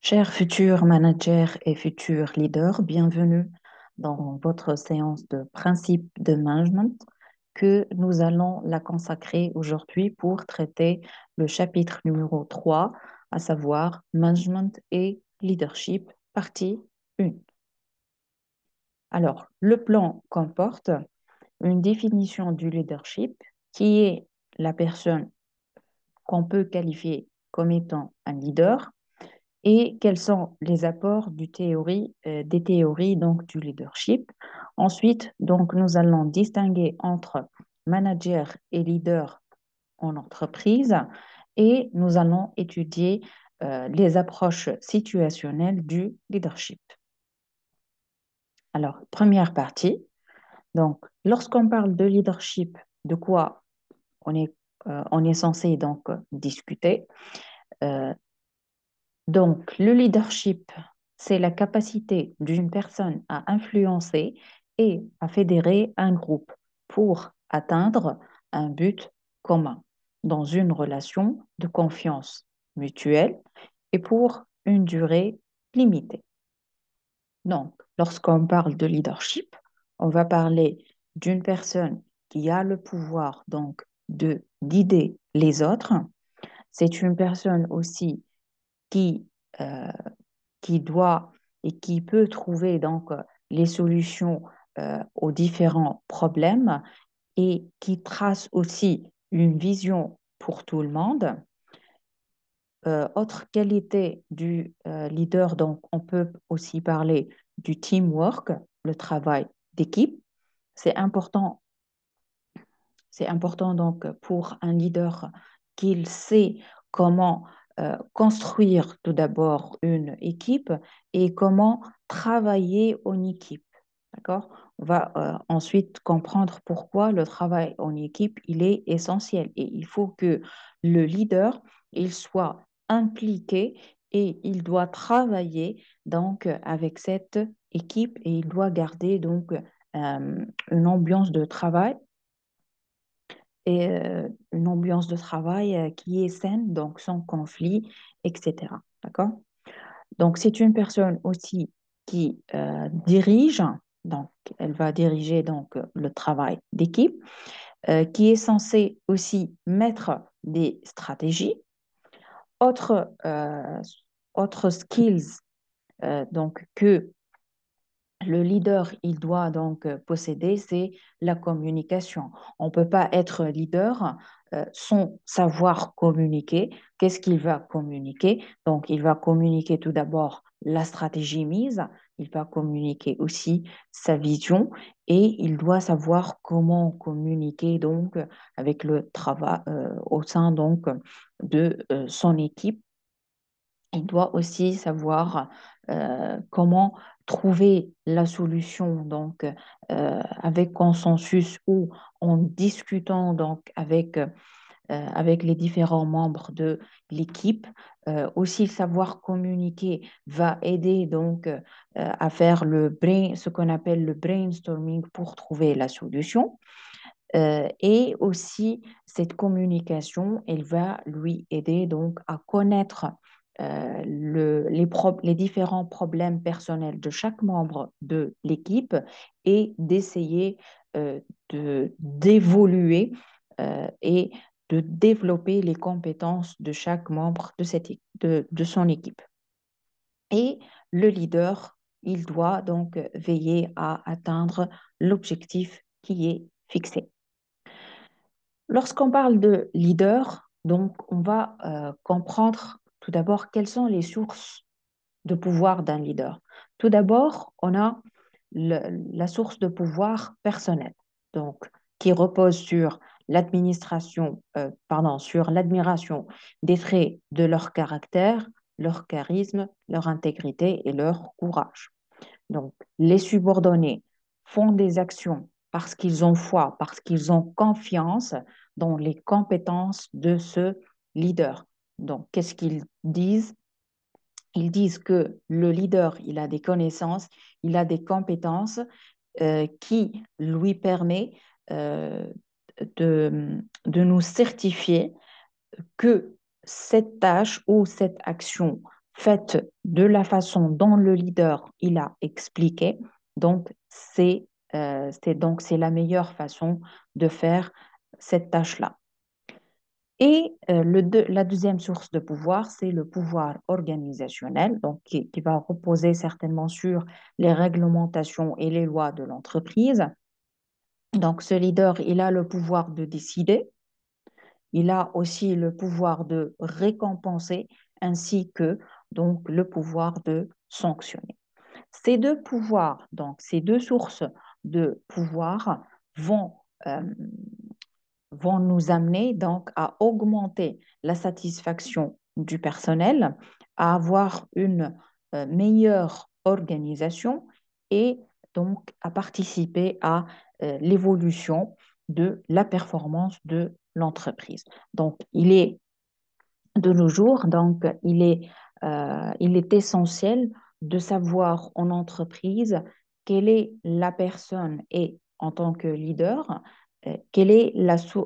Chers futurs managers et futurs leaders, bienvenue dans votre séance de principes de management que nous allons la consacrer aujourd'hui pour traiter le chapitre numéro 3, à savoir Management et Leadership, partie 1. Alors, le plan comporte une définition du leadership qui est la personne qu'on peut qualifier comme étant un leader et quels sont les apports des théories donc, du leadership. Ensuite, donc, nous allons distinguer entre manager et leader en entreprise et nous allons étudier les approches situationnelles du leadership. Alors, première partie. Donc, lorsqu'on parle de leadership, de quoi on est, on est censé donc discuter? Euh, Donc, le leadership, c'est la capacité d'une personne à influencer et à fédérer un groupe pour atteindre un but commun dans une relation de confiance mutuelle et pour une durée limitée. Donc, lorsqu'on parle de leadership, on va parler d'une personne qui a le pouvoir donc de guider les autres. C'est une personne aussi qui euh, qui doit et qui peut trouver donc les solutions aux différents problèmes et qui trace aussi une vision pour tout le monde. Autre qualité du leader, donc on peut aussi parler du teamwork, le travail d'équipe. C'est important, c'est important donc pour un leader qu'il sait comment construire tout d'abord une équipe et comment travailler en équipe. D'accord? On va ensuite comprendre pourquoi le travail en équipe, il est essentiel et il faut que le leader, il soit impliqué et il doit travailler donc avec cette équipe et il doit garder donc une ambiance de travail et une ambiance de travail qui est saine, donc sans conflit, etc. D'accord? Donc, c'est une personne aussi qui dirige, donc elle va diriger donc le travail d'équipe, qui est censée aussi mettre des stratégies. Autre, autre skills donc que le leader, il doit donc posséder, c'est la communication. On ne peut pas être leader sans savoir communiquer. Qu'est-ce qu'il va communiquer? Donc, il va communiquer tout d'abord la stratégie mise, il va communiquer aussi sa vision et il doit savoir comment communiquer donc avec le travail au sein donc de son équipe. Il doit aussi savoir comment trouver la solution donc avec consensus ou en discutant donc avec les différents membres de l'équipe. Aussi savoir communiquer va aider donc à faire ce qu'on appelle le brainstorming pour trouver la solution. Et aussi, cette communication, elle va lui aider donc à connaître les différents problèmes personnels de chaque membre de l'équipe et d'essayer d'évoluer et de développer les compétences de chaque membre de son équipe. Et le leader, il doit donc veiller à atteindre l'objectif qui est fixé. Lorsqu'on parle de leader, donc on va comprendre tout d'abord quelles sont les sources de pouvoir d'un leader. Tout d'abord, on a la source de pouvoir personnel, donc qui repose sur sur l'admiration des traits de leur caractère, leur charisme, leur intégrité et leur courage. Donc, les subordonnés font des actions parce qu'ils ont foi, parce qu'ils ont confiance dans les compétences de ce leader. Donc, qu'est-ce qu'ils disent? Ils disent que le leader, il a des connaissances, il a des compétences qui lui permet euh, de nous certifier que cette tâche ou cette action faite de la façon dont le leader il a expliqué, donc c'est la meilleure façon de faire cette tâche-là. Et la deuxième source de pouvoir, c'est le pouvoir organisationnel, donc qui va reposer certainement sur les réglementations et les lois de l'entreprise. Donc, ce leader, il a le pouvoir de décider, il a aussi le pouvoir de récompenser ainsi que donc le pouvoir de sanctionner. Ces deux pouvoirs, donc ces deux sources de pouvoir vont, euh, vont nous amener donc à augmenter la satisfaction du personnel, à avoir une meilleure organisation et donc à participer à l'évolution de la performance de l'entreprise. Donc, il est de nos jours, donc il est essentiel de savoir en entreprise quelle est la personne et en tant que leader, quelle est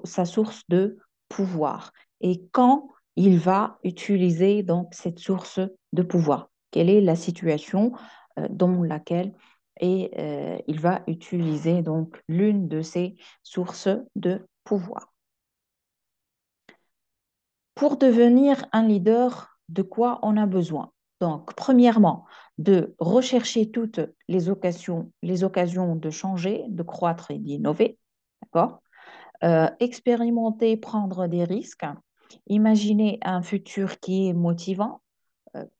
sa source de pouvoir et quand il va utiliser donc cette source de pouvoir. Quelle est la situation dans laquelle il va utiliser donc l'une de ces sources de pouvoir. Pour devenir un leader, de quoi on a besoin? Donc, premièrement, de rechercher toutes les occasions de changer, de croître et d'innover, d'accord? Expérimenter, prendre des risques, imaginer un futur qui est motivant,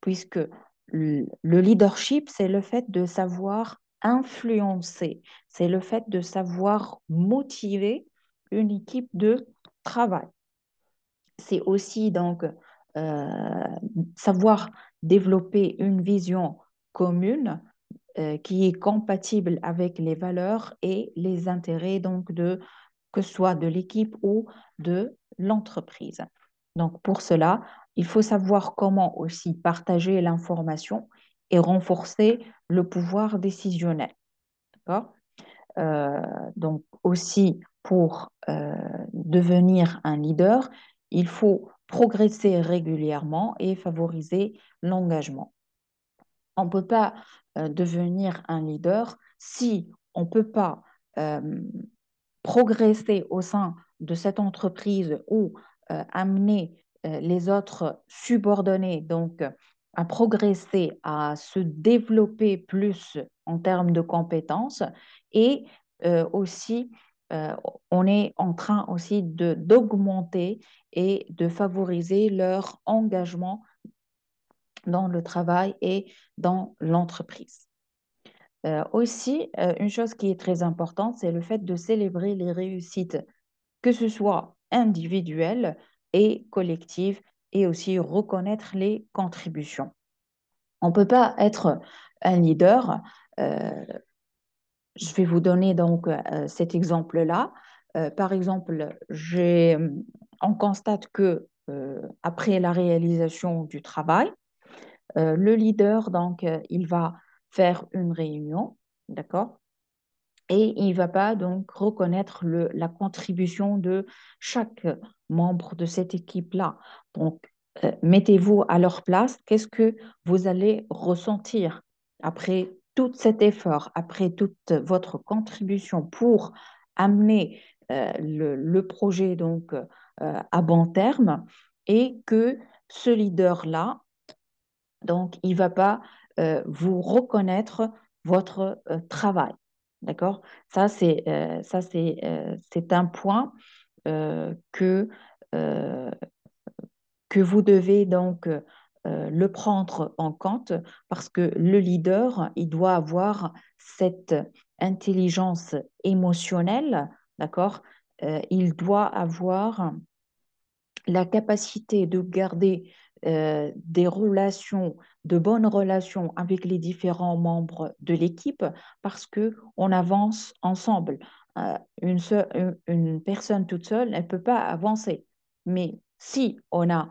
puisque le leadership, c'est le fait de savoir influencer, c'est le fait de savoir motiver une équipe de travail. C'est aussi donc euh, savoir développer une vision commune qui est compatible avec les valeurs et les intérêts donc que ce soit de l'équipe ou de l'entreprise. Donc pour cela, il faut savoir comment aussi partager l'information et renforcer le pouvoir décisionnel. D'accord. Euh, donc aussi, pour devenir un leader, il faut progresser régulièrement et favoriser l'engagement. On ne peut pas devenir un leader si on ne peut pas euh, progresser au sein de cette entreprise ou amener les autres subordonnés donc à progresser, à se développer plus en termes de compétences et aussi euh, on est en train aussi d'augmenter et de favoriser leur engagement dans le travail et dans l'entreprise. Aussi, une chose qui est très importante, c'est le fait de célébrer les réussites, que ce soit individuelles et collectives, et aussi reconnaître les contributions. On ne peut pas être un leader. euh, je vais vous donner donc cet exemple-là. Par exemple, on constate que après la réalisation du travail, le leader, donc, il va faire une réunion, d'accord? Et il ne va pas donc reconnaître la contribution de chaque membre de cette équipe-là. Donc, mettez-vous à leur place. Qu'est-ce que vous allez ressentir après tout cet effort, après toute votre contribution pour amener le projet donc à bon terme et que ce leader-là, donc, il ne va pas vous reconnaître votre travail. D'accord? C'est un point euh, que, euh, que vous devez donc le prendre en compte parce que le leader, il doit avoir cette intelligence émotionnelle, d'accord? Il doit avoir la capacité de garder des relations, de bonnes relations avec les différents membres de l'équipe parce que on avance ensemble. Une personne toute seule, elle ne peut pas avancer. Mais si on a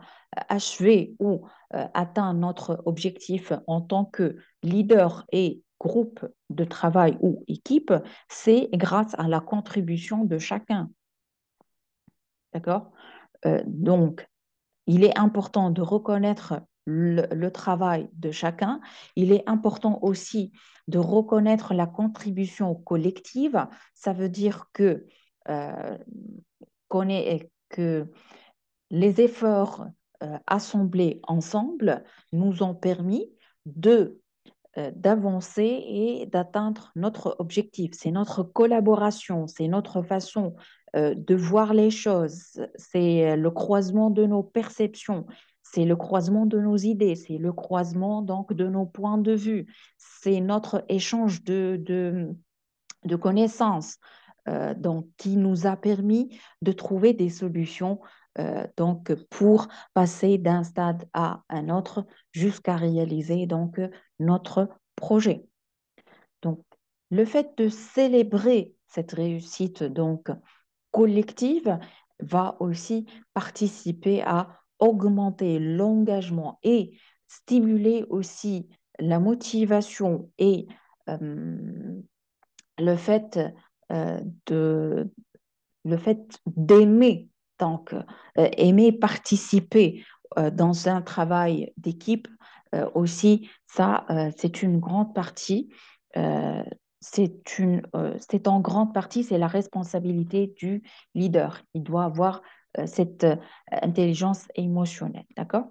achevé ou atteint notre objectif en tant que leader et groupe de travail ou équipe, c'est grâce à la contribution de chacun. D'accord? Donc, il est important de reconnaître le travail de chacun. Il est important aussi de reconnaître la contribution collective. Ça veut dire euh, que les efforts assemblés ensemble nous ont permis de d'avancer et d'atteindre notre objectif. C'est notre collaboration, c'est notre façon de voir les choses, c'est le croisement de nos perceptions, c'est le croisement de nos idées, c'est le croisement donc de nos points de vue, c'est notre échange de connaissances donc, qui nous a permis de trouver des solutions donc, pour passer d'un stade à un autre jusqu'à réaliser donc, notre projet. Donc, le fait de célébrer cette réussite donc, collective va aussi participer à augmenter l'engagement et stimuler aussi la motivation et le fait euh, de le fait d'aimer donc aimer participer dans un travail d'équipe aussi ça c'est une grande partie euh, c'est en grande partie c'est la responsabilité du leader. Il doit avoir cette intelligence émotionnelle, d'accord?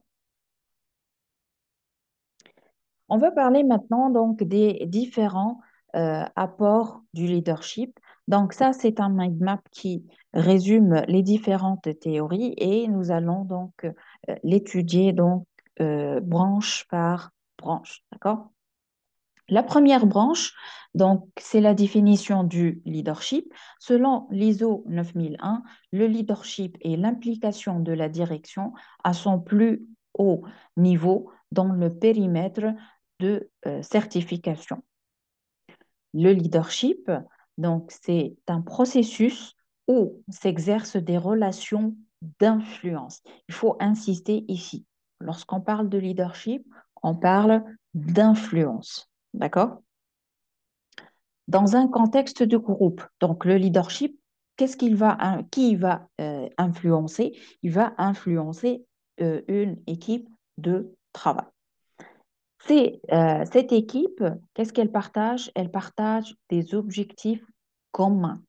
On va parler maintenant donc des différents apports du leadership. Donc ça, c'est un mind map qui résume les différentes théories et nous allons donc l'étudier donc branche par branche, d'accord? La première branche, donc, c'est la définition du leadership. Selon l'ISO 9001, le leadership est l'implication de la direction à son plus haut niveau dans le périmètre de certification. Le leadership, donc, c'est un processus où s'exercent des relations d'influence. Il faut insister ici. Lorsqu'on parle de leadership, on parle d'influence. D'accord? Dans un contexte de groupe. Donc, le leadership, qui va influencer? Il va influencer une équipe de travail. Cette équipe, qu'est-ce qu'elle partage? Elle partage des objectifs communs.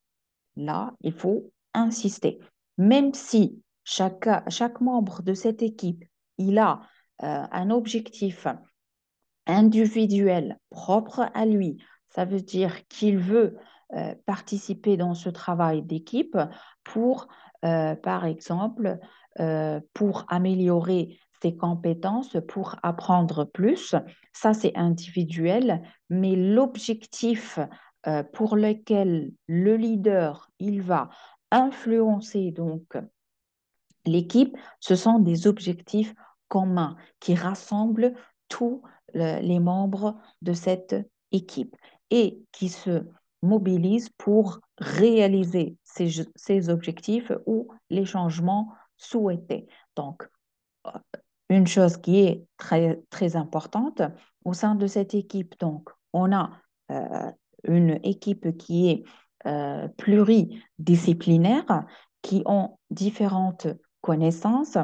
Là, il faut insister. Même si chaque membre de cette équipe, il a un objectif individuel propre à lui. Ça veut dire qu'il veut participer dans ce travail d'équipe pour, par exemple, pour améliorer ses compétences, pour apprendre plus. Ça, c'est individuel, mais l'objectif pour lequel le leader, il va influencer donc l'équipe, ce sont des objectifs communs qui rassemblent tous les membres de cette équipe et qui se mobilisent pour réaliser ces objectifs ou les changements souhaités. Donc, une chose qui est très, très importante au sein de cette équipe, donc, on a euh, une équipe qui est pluridisciplinaire, qui ont différentes connaissances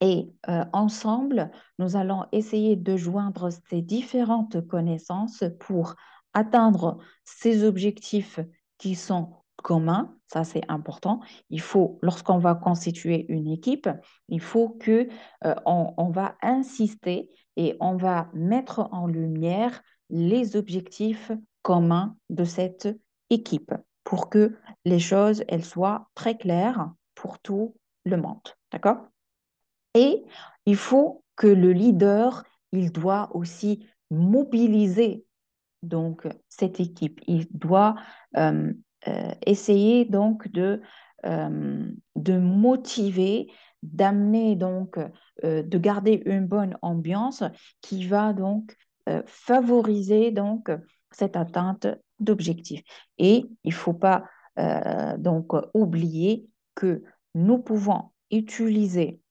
et ensemble, nous allons essayer de joindre ces différentes connaissances pour atteindre ces objectifs qui sont communs. Ça, c'est important. Il faut, lorsqu'on va constituer une équipe, il faut que on va insister et on va mettre en lumière les objectifs communs de cette équipe pour que les choses, elles soient très claires pour tout le monde. D'accord? Et il faut que le leader, il doit aussi mobiliser donc cette équipe. Il doit euh, essayer donc de motiver, d'amener donc, de garder une bonne ambiance qui va donc favoriser donc cette atteinte d'objectifs. Et il ne faut pas donc oublier que nous pouvons utiliser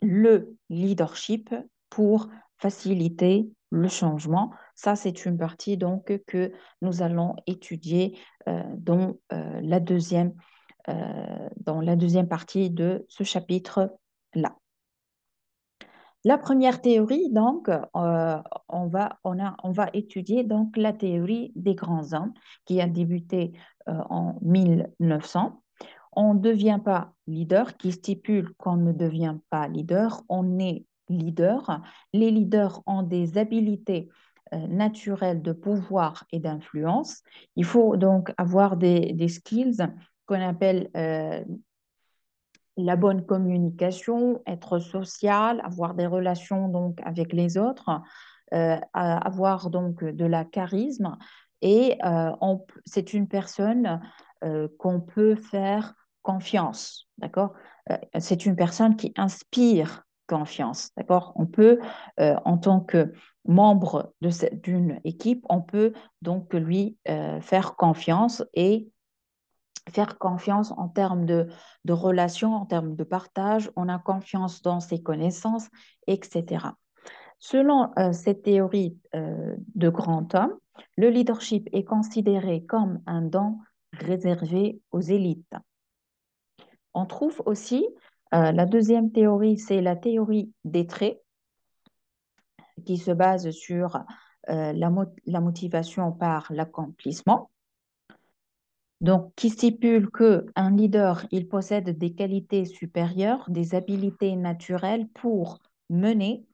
le leadership pour faciliter le changement. Ça, c'est une partie donc que nous allons étudier dans la deuxième partie de ce chapitre là. La première théorie, donc, on va étudier donc la théorie des grands hommes qui a débuté en 1900. On ne devient pas leader, qui stipule qu'on ne devient pas leader, on est leader. Les leaders ont des habilités naturelles de pouvoir et d'influence. Il faut donc avoir des skills qu'on appelle la bonne communication, être social, avoir des relations donc avec les autres, avoir donc de la charisme et c'est une personne qu'on peut faire confiance, d'accord? C'est une personne qui inspire confiance, d'accord? On peut, en tant que membre d'une équipe, on peut donc lui faire confiance et faire confiance en termes de relations, en termes de partage, on a confiance dans ses connaissances, etc. Selon cette théorie de grand homme, le leadership est considéré comme un don réservé aux élites. On trouve aussi la deuxième théorie, c'est la théorie des traits, qui se base sur la motivation par l'accomplissement. Donc, qui stipule qu'un leader, il possède des qualités supérieures, des habiletés naturelles pour mener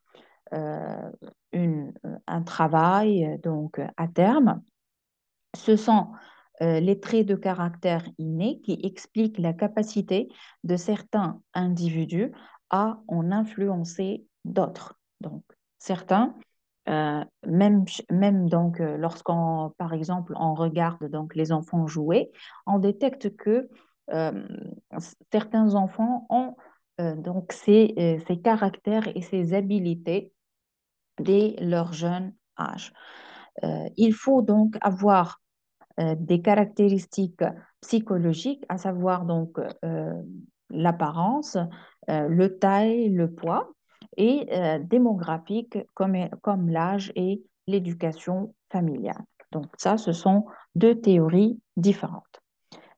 euh, un travail donc à terme. Ce sont les traits de caractère innés qui expliquent la capacité de certains individus à en influencer d'autres. Donc, certains, même donc lorsqu'on, par exemple, on regarde donc les enfants jouer, on détecte que euh, certains enfants ont donc ces caractères et ces habiletés dès leur jeune âge. Il faut donc avoir des caractéristiques psychologiques, à savoir donc l'apparence, le taille, le poids, et démographiques comme l'âge et l'éducation familiale. Donc ça, ce sont deux théories différentes.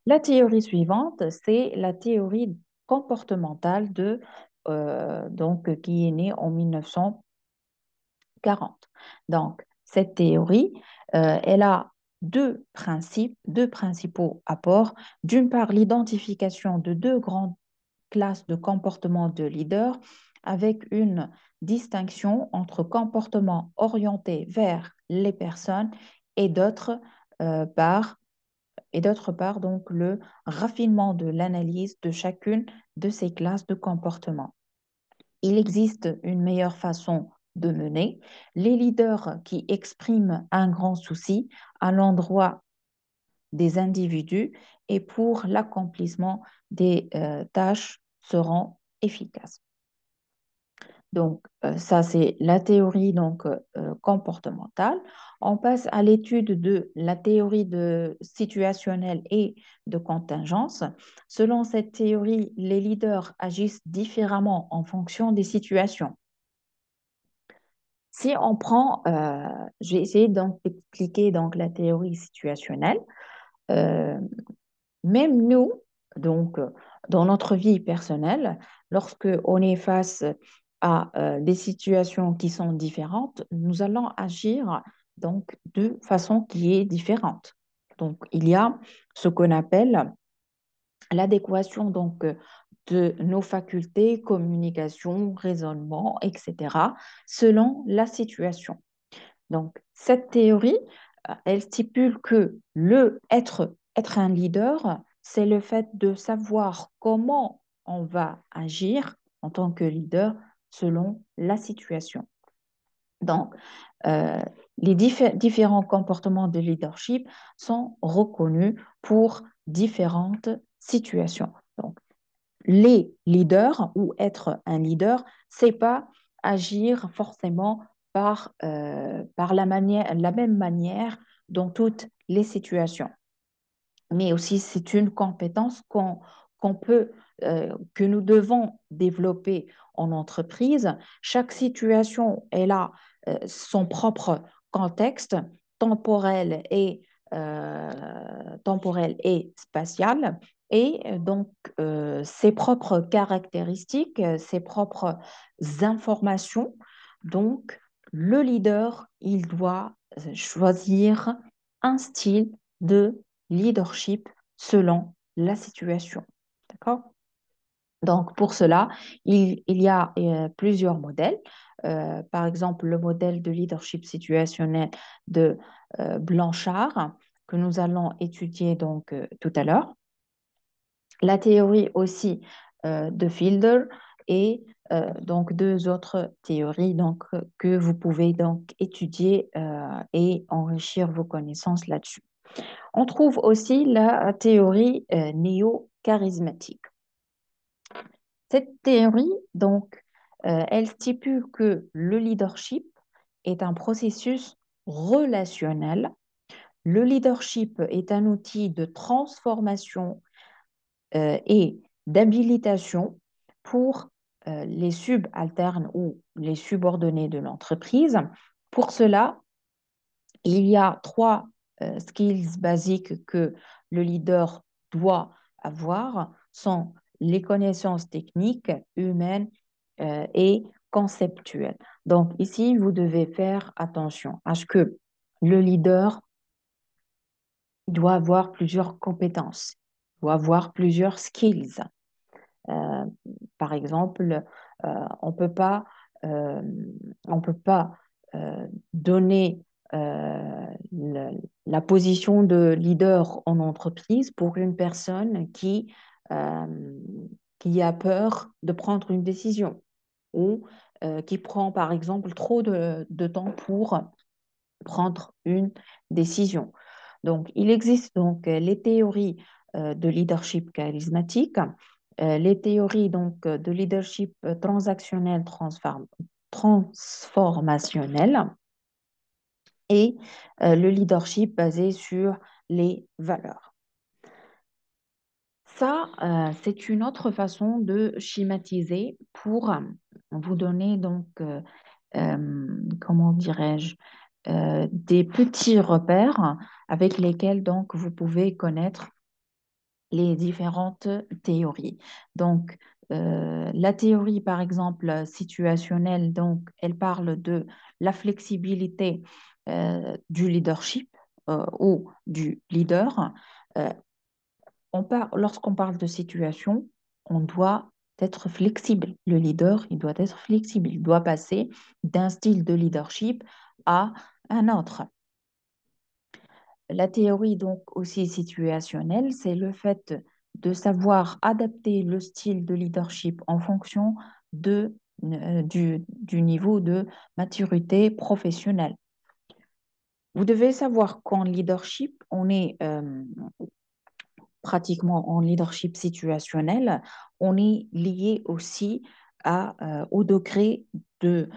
La théorie suivante, c'est la théorie comportementale donc, qui est née en 1940. Donc, cette théorie, elle a deux principes, deux principaux apports. D'une part, l'identification de deux grandes classes de comportements de leaders avec une distinction entre comportements orientés vers les personnes et part, d'autre part, donc le raffinement de l'analyse de chacune de ces classes de comportements. Il existe une meilleure façon de mener. Les leaders qui expriment un grand souci à l'endroit des individus et pour l'accomplissement des tâches seront efficaces. Donc, ça, c'est la théorie donc, comportementale. On passe à l'étude de la théorie situationnelle et de contingence. Selon cette théorie, les leaders agissent différemment en fonction des situations. Si on prend, je vais essayer donc d'expliquer donc la théorie situationnelle. Euh, Même nous, donc dans notre vie personnelle, lorsque on est face à des situations qui sont différentes, nous allons agir donc de façon qui est différente. Donc il y a ce qu'on appelle l'adéquation donc de nos facultés, communication, raisonnement, etc., selon la situation. Donc, cette théorie, elle stipule que être un leader, c'est le fait de savoir comment on va agir en tant que leader selon la situation. Donc, euh, les différents comportements de leadership sont reconnus pour différentes situations. Donc, les leaders ou être un leader, c'est pas agir forcément par la même manière dans toutes les situations. Mais aussi, c'est une compétence qu'on peut, que nous devons développer en entreprise. Chaque situation, elle a son propre contexte temporel et, temporel et spatial. et donc ses propres caractéristiques, ses propres informations. Donc, le leader, il doit choisir un style de leadership selon la situation. D'accord? Donc, pour cela, il y a plusieurs modèles. Par exemple, le modèle de leadership situationnel de Blanchard, que nous allons étudier donc tout à l'heure. La théorie aussi de Fielder et donc deux autres théories donc, que vous pouvez donc étudier et enrichir vos connaissances là-dessus. On trouve aussi la théorie néo-charismatique. Cette théorie, donc, elle stipule que le leadership est un processus relationnel. Le leadership est un outil de transformation et d'habilitation pour les subalternes ou les subordonnés de l'entreprise. Pour cela, il y a trois skills basiques que le leader doit avoir, sont les connaissances techniques, humaines et conceptuelles. Donc ici, vous devez faire attention à ce que le leader doit avoir plusieurs compétences, doit avoir plusieurs skills. Euh, Par exemple, on euh, on peut pas donner la position de leader en entreprise pour une personne euh, qui a peur de prendre une décision ou qui prend, par exemple, trop de temps pour prendre une décision. Donc, il existe donc les théories de leadership charismatique, les théories donc de leadership transactionnel transformationnel et le leadership basé sur les valeurs. Ça, c'est une autre façon de schématiser pour vous donner donc comment dirais-je, des petits repères avec lesquels donc vous pouvez connaître les différentes théories. Donc, la théorie, par exemple, situationnelle, donc, elle parle de la flexibilité du leadership ou du leader. Euh, Lorsqu'on parle de situation, on doit être flexible. Le leader, il doit être flexible. Il doit passer d'un style de leadership à un autre. La théorie, donc aussi situationnelle, c'est le fait de savoir adapter le style de leadership en fonction du niveau de maturité professionnelle. Vous devez savoir qu'en leadership, on est pratiquement en leadership situationnel, on est lié aussi au degré de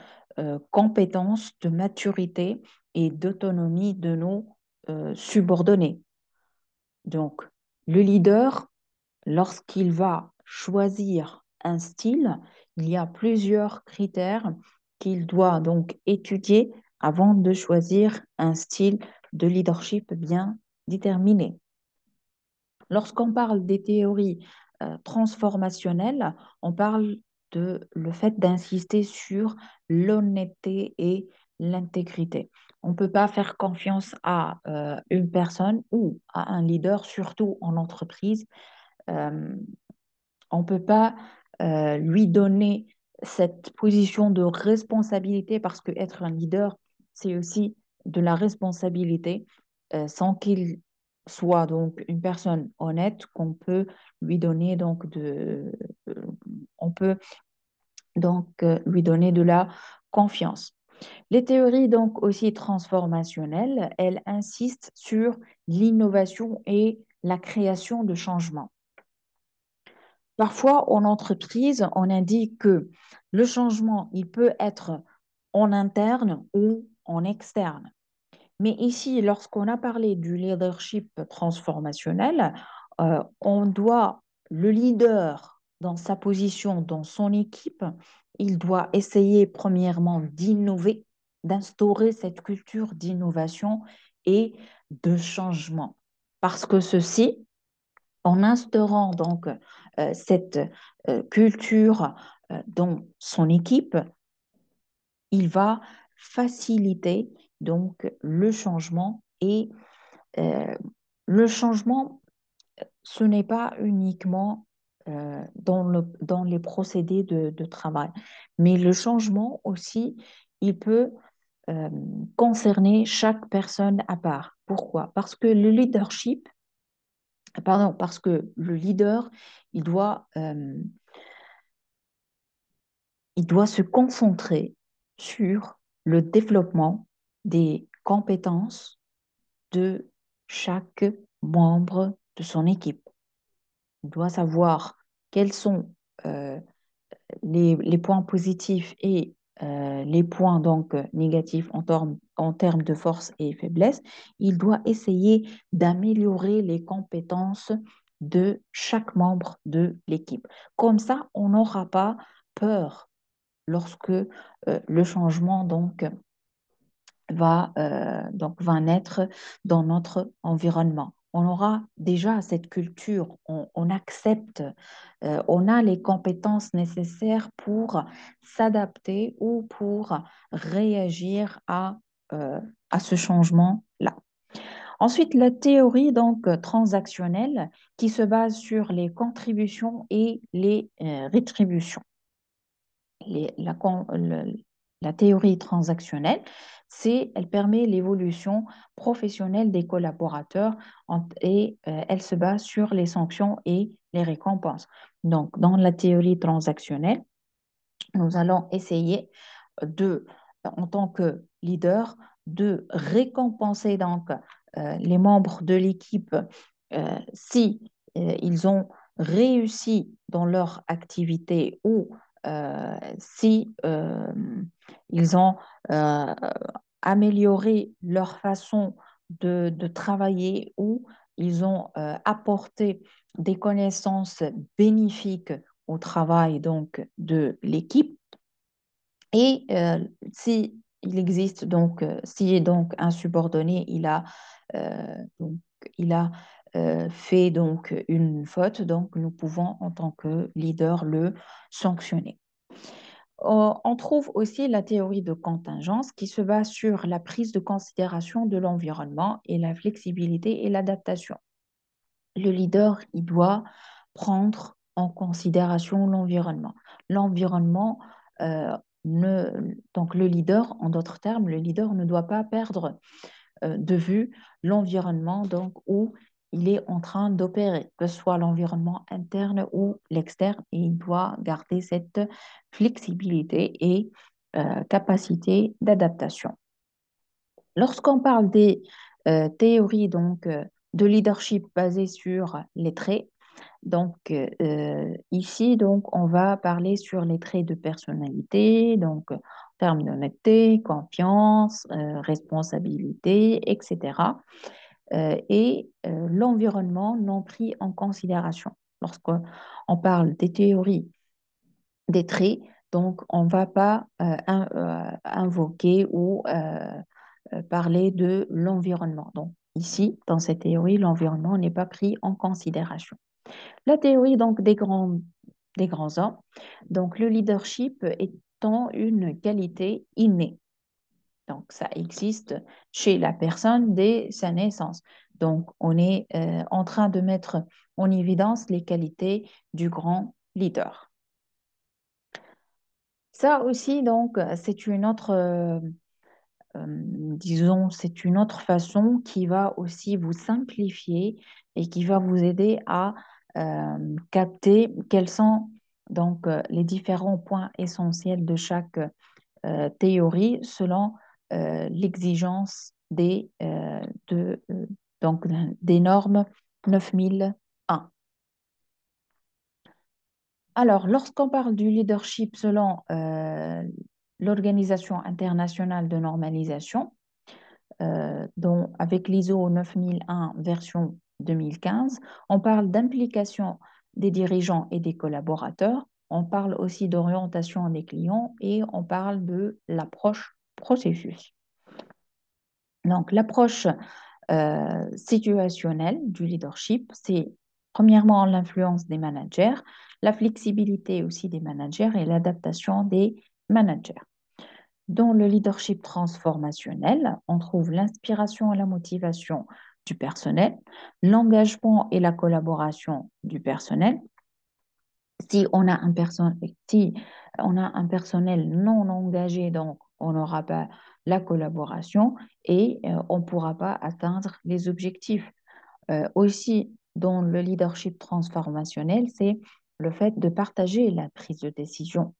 compétence, de maturité et d'autonomie de nos subordonnés. Donc, le leader, lorsqu'il va choisir un style, il y a plusieurs critères qu'il doit donc étudier avant de choisir un style de leadership bien déterminé. Lorsqu'on parle des théories transformationnelles, on parle de le fait d'insister sur l'honnêteté et l'intégrité. On ne peut pas faire confiance à une personne ou à un leader, surtout en entreprise. Euh, on ne peut pas lui donner cette position de responsabilité parce que être un leader, c'est aussi de la responsabilité sans qu'il soit donc une personne honnête qu'on peut lui donner euh, on peut donc lui donner de la confiance. Les théories donc aussi transformationnelles, elles insistent sur l'innovation et la création de changements. Parfois, en entreprise, on indique que le changement, il peut être en interne ou en externe. Mais ici, lorsqu'on a parlé du leadership transformationnel, le leader, dans sa position, dans son équipe, il doit essayer premièrement d'innover, d'instaurer cette culture d'innovation et de changement. Parce que ceci En instaurant donc cette culture dans son équipe, il va faciliter donc le changement et euh, le changement, ce n'est pas uniquement dans les procédés de travail, mais le changement aussi, il peut euh, concerner chaque personne à part. Pourquoi? Parce que le leadership, pardon, parce que le leader, il doit, euh, il doit se concentrer sur le développement des compétences de chaque membre de son équipe. Il doit savoir quels sont euh, les points positifs et les points donc négatifs en termes de force et faiblesse. Il doit essayer d'améliorer les compétences de chaque membre de l'équipe. Comme ça, on n'aura pas peur lorsque le changement va naître dans notre environnement. On aura déjà cette culture, on accepte, on a les compétences nécessaires pour s'adapter ou pour réagir euh, à ce changement-là. Ensuite, la théorie transactionnelle qui se base sur les contributions et les rétributions. Les- la, con- le- la théorie transactionnelle, elle permet l'évolution professionnelle des collaborateurs et elle se base sur les sanctions et les récompenses. Donc, dans la théorie transactionnelle, nous allons essayer en tant que leader, de récompenser les membres de l'équipe si ils ont réussi dans leur activité ou si ils ont euh, amélioré leur façon de travailler ou ils ont apporté des connaissances bénéfiques au travail de l'équipe. Et si il existe si donc un subordonné, donc, il a fait donc une faute, donc nous pouvons en tant que leader le sanctionner. On trouve aussi la théorie de contingence qui se base sur la prise de considération de l'environnement et la flexibilité et l'adaptation. Le leader, il doit prendre en considération l'environnement. L'environnement, euh, donc le leader, en d'autres termes, le leader ne doit pas perdre de vue l'environnement donc où il est en train d'opérer, que ce soit l'environnement interne ou l'externe, et il doit garder cette flexibilité et capacité d'adaptation. Lorsqu'on parle des théories de leadership basées sur les traits, ici, on va parler sur les traits de personnalité, en termes d'honnêteté, confiance, responsabilité, etc. L'environnement non pris en considération. Lorsqu'on parle des théories des traits, donc on ne va pas invoquer ou parler de l'environnement. Donc ici, dans cette théorie, l'environnement n'est pas pris en considération. La théorie des grands hommes, donc le leadership étant une qualité innée. Donc ça existe chez la personne dès sa naissance. Donc on est en train de mettre en évidence les qualités du grand leader. Ça aussi, c'est une autre, disons, c'est une autre façon qui va aussi vous simplifier et qui va vous aider à capter quels sont les différents points essentiels de chaque théorie selon l'exigence des normes 9001. Alors, lorsqu'on parle du leadership selon l'Organisation internationale de normalisation, dont avec l'ISO 9001 version 2015, on parle d'implication des dirigeants et des collaborateurs, on parle aussi d'orientation des clients et on parle de l'approche processus. Donc, l'approche situationnelle du leadership, c'est Premièrement, l'influence des managers, la flexibilité aussi des managers et l'adaptation des managers. Dans le leadership transformationnel, on trouve l'inspiration et la motivation du personnel, l'engagement et la collaboration du personnel. Si on a si on a un personnel non engagé, donc on n'aura pas la collaboration et on ne pourra pas atteindre les objectifs. Aussi, dans le leadership transformationnel, c'est le fait de partager la prise de décision.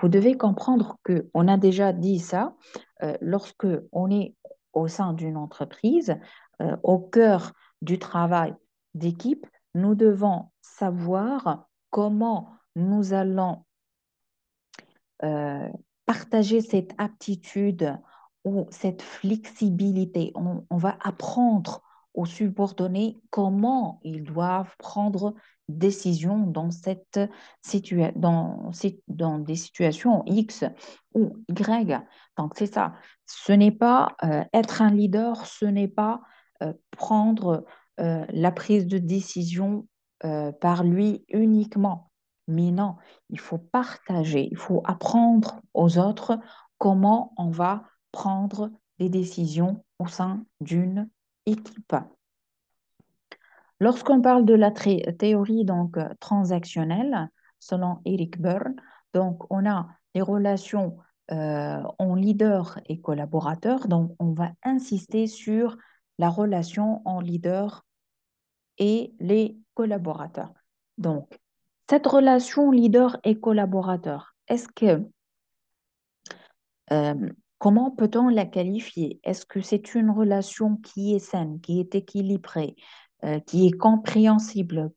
Vous devez comprendre que on a déjà dit ça, lorsque on est au sein d'une entreprise, au cœur du travail d'équipe, nous devons savoir comment nous allons euh, partager cette aptitude ou cette flexibilité. On va apprendre aux subordonnés comment ils doivent prendre décision dans dans des situations X ou Y. Donc, c'est ça. Ce n'est pas être un leader, ce n'est pas prendre la prise de décision par lui uniquement. Mais non, il faut partager, il faut apprendre aux autres comment on va prendre des décisions au sein d'une équipe. Lorsqu'on parle de la théorie donc transactionnelle, selon Eric Berne, donc on a les relations en leader et collaborateur. Donc on va insister sur la relation en leader et les collaborateurs. Donc cette relation leader et collaborateur, euh, comment peut-on la qualifier? Est-ce que c'est une relation qui est saine, qui est équilibrée, qui est compréhensible,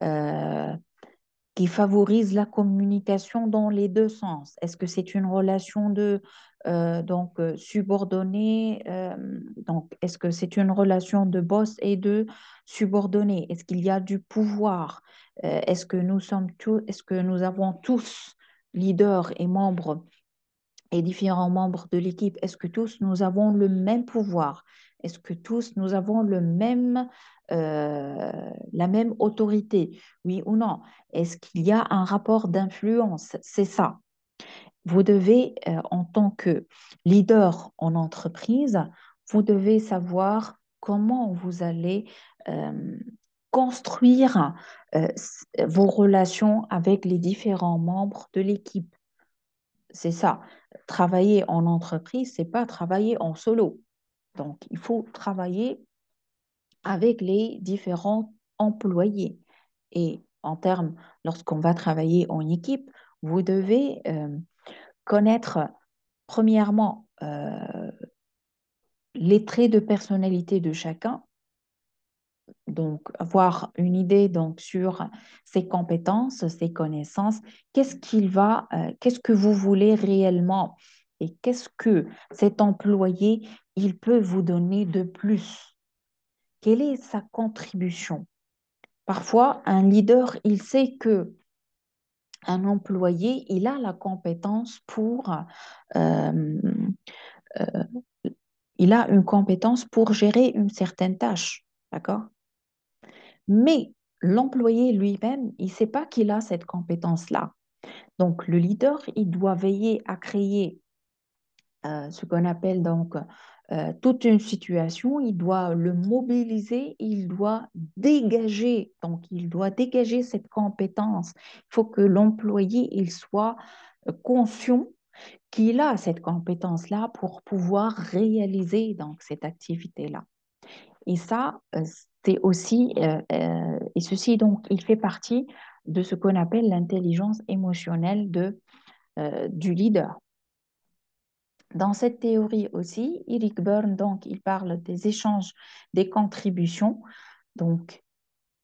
euh, qui favorise la communication dans les deux sens? Est-ce que c'est une relation de subordonné, donc est-ce que c'est une relation de boss et de subordonné? Est-ce qu'il y a du pouvoir? Est-ce que nous avons tous, leaders et membres et différents membres de l'équipe, est-ce que tous nous avons le même pouvoir? Est-ce que tous nous avons la même autorité? Oui ou non? Est-ce qu'il y a un rapport d'influence? C'est ça. Vous devez, en tant que leader en entreprise, vous devez savoir comment vous allez euh, construire vos relations avec les différents membres de l'équipe. C'est ça. Travailler en entreprise, c'est pas travailler en solo. Donc, il faut travailler avec les différents employés. Et en termes, lorsqu'on va travailler en équipe, vous devez connaître premièrement les traits de personnalité de chacun, donc avoir une idée donc sur ses compétences, ses connaissances, qu'est-ce que vous voulez réellement et qu'est-ce que cet employé il peut vous donner de plus? Quelle est sa contribution? Parfois, un leader, il sait que un employé, il a la compétence euh, euh, il a une compétence pour gérer une certaine tâche, d'accord? Mais l'employé lui-même, il ne sait pas qu'il a cette compétence-là. Donc, le leader, il doit veiller à créer ce qu'on appelle donc toute une situation, il doit le mobiliser, il doit dégager, donc il doit dégager cette compétence. Il faut que l'employé, il soit conscient qu'il a cette compétence-là pour pouvoir réaliser donc cette activité-là. Et ça, c'est aussi, et ceci donc, il fait partie de ce qu'on appelle l'intelligence émotionnelle du leader. Dans cette théorie aussi, Eric Berne, donc, il parle des échanges, des contributions. Donc,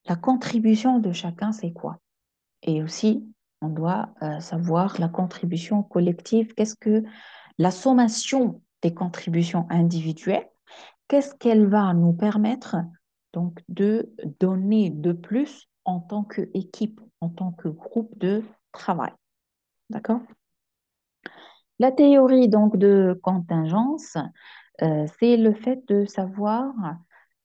la contribution de chacun, c'est quoi? Et aussi, on doit savoir la contribution collective. Qu'est-ce que la sommation des contributions individuelles? Qu'est-ce qu'elle va nous permettre donc de donner de plus en tant qu'équipe, en tant que groupe de travail? D'accord? La théorie donc de contingence, c'est le fait de savoir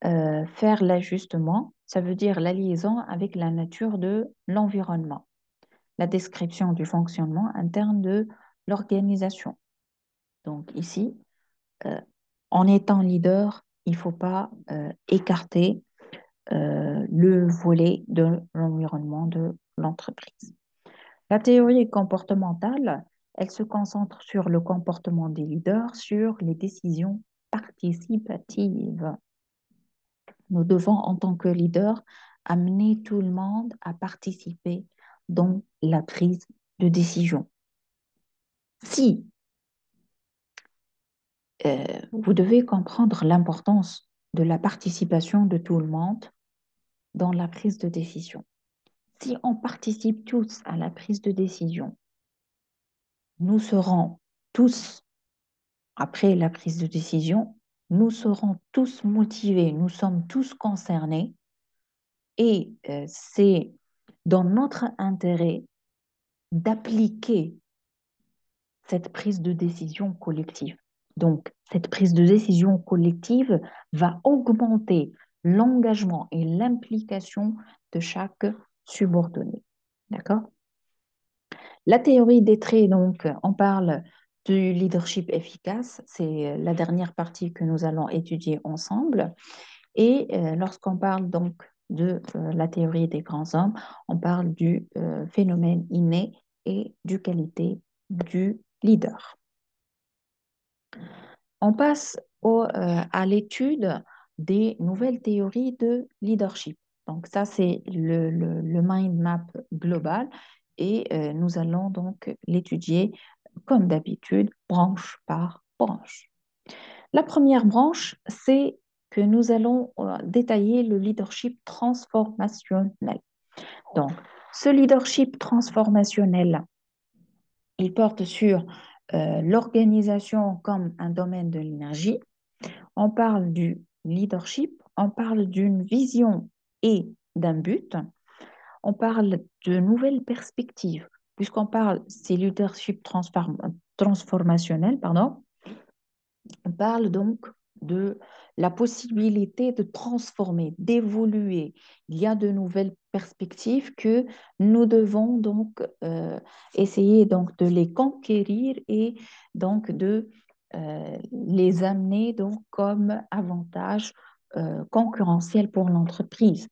faire l'ajustement ça veut dire la liaison avec la nature de l'environnement, la description du fonctionnement interne de l'organisation. Donc ici, euh, en étant leader, il ne faut pas écarter le volet de l'environnement de l'entreprise. La théorie comportementale, elle se concentre sur le comportement des leaders, sur les décisions participatives. Nous devons, en tant que leader, amener tout le monde à participer dans la prise de décision. Si vous devez comprendre l'importance de la participation de tout le monde dans la prise de décision. Si on participe tous à la prise de décision, nous serons tous, après la prise de décision, nous serons tous motivés, nous sommes tous concernés et c'est dans notre intérêt d'appliquer cette prise de décision collective. Donc, cette prise de décision collective va augmenter l'engagement et l'implication de chaque subordonné. D'accord? La théorie des traits, donc, on parle du leadership efficace. C'est la dernière partie que nous allons étudier ensemble. Et lorsqu'on parle donc de la théorie des grands hommes, on parle du phénomène inné et du qualité du leader. On passe à l'étude des nouvelles théories de leadership. Donc ça, c'est le mind map global et nous allons donc l'étudier comme d'habitude, branche par branche. La première branche, c'est que nous allons détailler le leadership transformationnel. Donc, ce leadership transformationnel, il porte sur l'organisation comme un domaine de l'énergie. On parle du leadership, on parle d'une vision et d'un but. On parle de nouvelles perspectives, puisqu'on parle, c'est leadership transformationnel, pardon. On parle donc de la possibilité de transformer, d'évoluer. Il y a de nouvelles perspectives que nous devons donc essayer donc de les conquérir et donc de les amener donc comme avantage concurrentiel pour l'entreprise.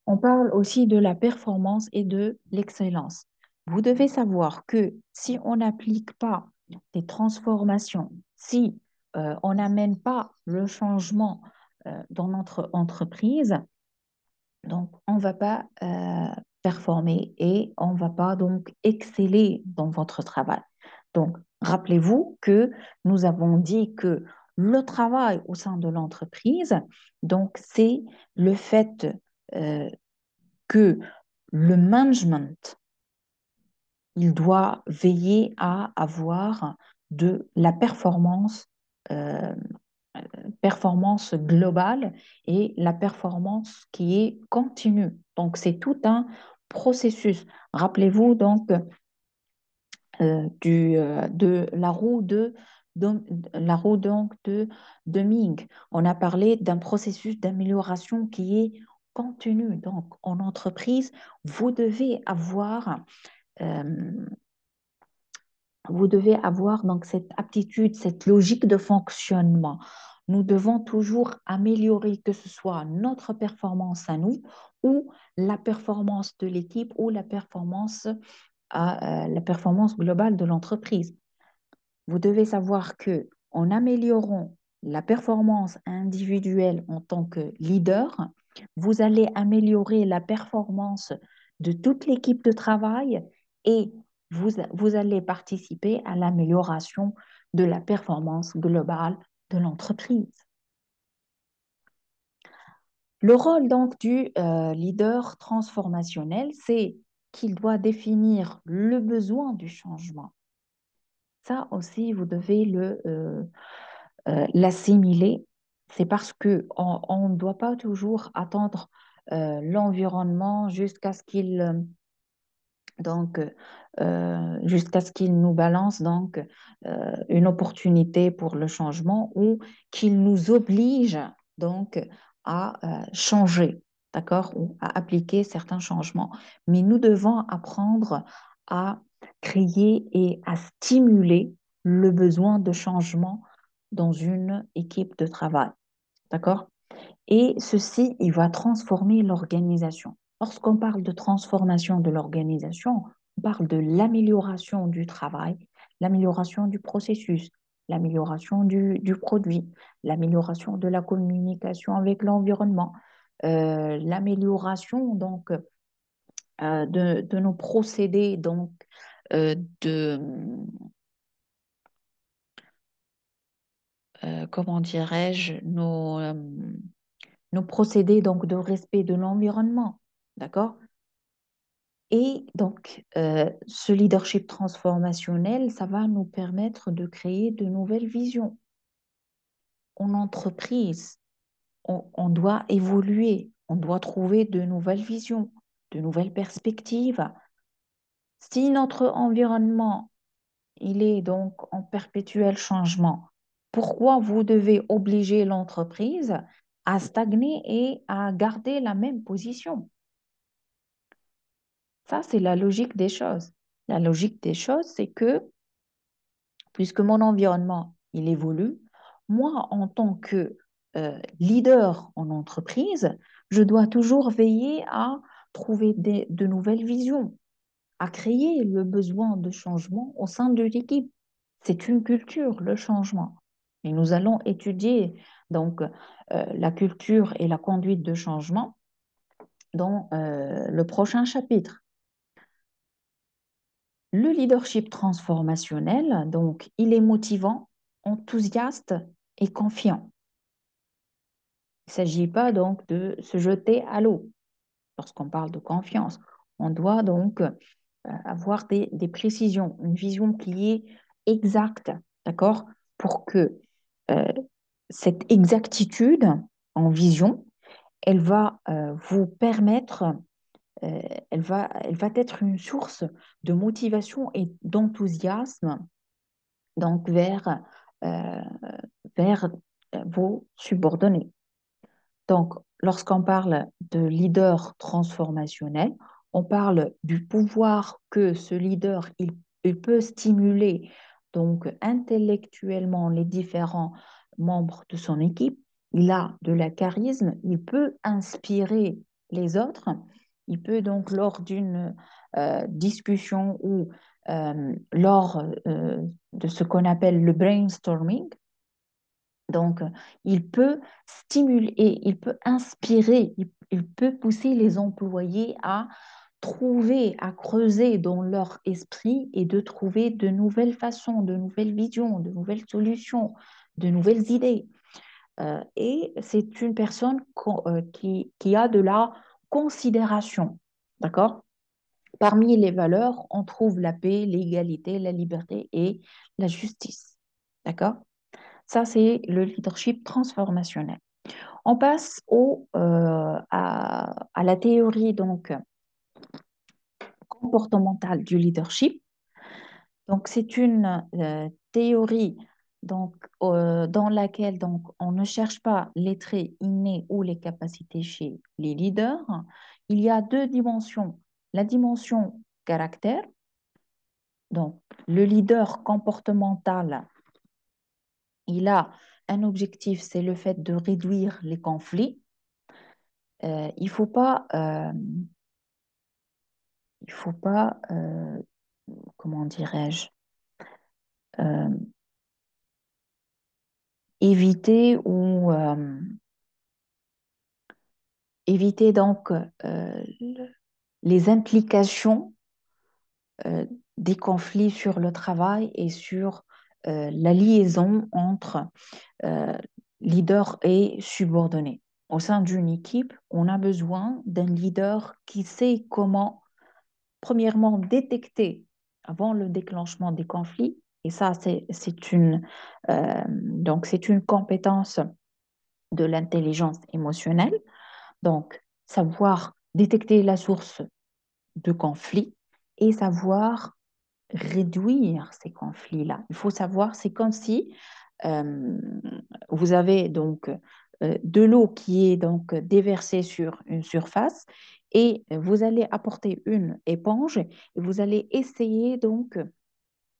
On parle aussi de la performance et de l'excellence. Vous devez savoir que si on n'applique pas des transformations, si on n'amène pas le changement dans notre entreprise, donc on ne va pas performer et on ne va pas donc exceller dans votre travail. Donc, rappelez-vous que nous avons dit que le travail au sein de l'entreprise, donc c'est le fait euh, que le management, il doit veiller à avoir de la euh, performance globale et la performance qui est continue. Donc, c'est tout un processus. Rappelez-vous donc de la roue donc de Ming. On a parlé d'un processus d'amélioration qui est continu. Donc, en entreprise, vous devez avoir, euh, vous devez avoir donc cette aptitude, cette logique de fonctionnement. Nous devons toujours améliorer que ce soit notre performance à nous ou la performance de l'équipe ou la performance globale de l'entreprise. Vous devez savoir que en améliorant la performance individuelle en tant que leader, vous allez améliorer la performance de toute l'équipe de travail et vous allez participer à l'amélioration de la performance globale de l'entreprise. Le rôle donc du leader transformationnel, c'est qu'il doit définir le besoin du changement. Ça aussi, vous devez l'assimiler. C'est parce qu'on ne doit pas toujours attendre l'environnement donc, jusqu'à ce qu'il nous balance donc, une opportunité pour le changement ou qu'il nous oblige donc à changer. d'accord, ou à appliquer certains changements. Mais nous devons apprendre à créer et à stimuler le besoin de changement dans une équipe de travail, d'accord? Et ceci, il va transformer l'organisation. Lorsqu'on parle de transformation de l'organisation, on parle de l'amélioration du travail, l'amélioration du processus, l'amélioration du produit, l'amélioration de la communication avec l'environnement, l'amélioration donc de nos procédés donc euh, de comment dirais-je nos procédés donc de respect de l'environnement, d'accord? Et donc, ce leadership transformationnel, ça va nous permettre de créer de nouvelles visions. En entreprise, on doit évoluer, on doit trouver de nouvelles visions, de nouvelles perspectives. Si notre environnement, il est donc en perpétuel changement, pourquoi vous devez obliger l'entreprise à stagner et à garder la même position? Ça, c'est la logique des choses. La logique des choses, c'est que puisque mon environnement, il évolue, moi, en tant que leader en entreprise, je dois toujours veiller à trouver de nouvelles visions, à créer le besoin de changement au sein de l'équipe. C'est une culture, le changement. Et nous allons étudier donc la culture et la conduite de changement dans le prochain chapitre. Le leadership transformationnel, donc, il est motivant, enthousiaste et confiant. Il ne s'agit pas donc de se jeter à l'eau lorsqu'on parle de confiance. On doit donc avoir des précisions, une vision qui est exacte, d'accord, pour que euh, cette exactitude en vision, elle va vous permettre, euh, elle va être une source de motivation et d'enthousiasme donc euh, vers vos subordonnés. Donc, lorsqu'on parle de leader transformationnel, on parle du pouvoir que ce leader, il peut stimuler donc intellectuellement les différents membres de son équipe. Il a de la charisme, il peut inspirer les autres. Il peut donc, lors d'une discussion ou lors de ce qu'on appelle le brainstorming, donc, il peut stimuler, il peut inspirer, il peut pousser les employés à trouver, à creuser dans leur esprit et de trouver de nouvelles façons, de nouvelles visions, de nouvelles solutions, de nouvelles idées. Et c'est une personne qui a de la considération, d'accord? Parmi les valeurs, on trouve la paix, l'égalité, la liberté et la justice, d'accord? Ça, c'est le leadership transformationnel. On passe à la théorie donc comportementale du leadership. Donc, c'est une théorie donc, dans laquelle donc, on ne cherche pas les traits innés ou les capacités chez les leaders. Il y a deux dimensions. La dimension caractère, donc le leader comportemental, il a un objectif, c'est le fait de réduire les conflits. Il faut pas, il faut pas, comment dirais-je, euh, éviter ou éviter donc les implications euh, des conflits sur le travail et sur la liaison entre euh, leader et subordonné. Au sein d'une équipe, on a besoin d'un leader qui sait comment premièrement, détecter avant le déclenchement des conflits. Et ça, c'est une compétence de l'intelligence émotionnelle. Donc, savoir détecter la source de conflit et savoir réduire ces conflits-là. Il faut savoir, c'est comme si euh, vous avez donc de l'eau qui est donc déversée sur une surface et vous allez apporter une éponge et vous allez essayer donc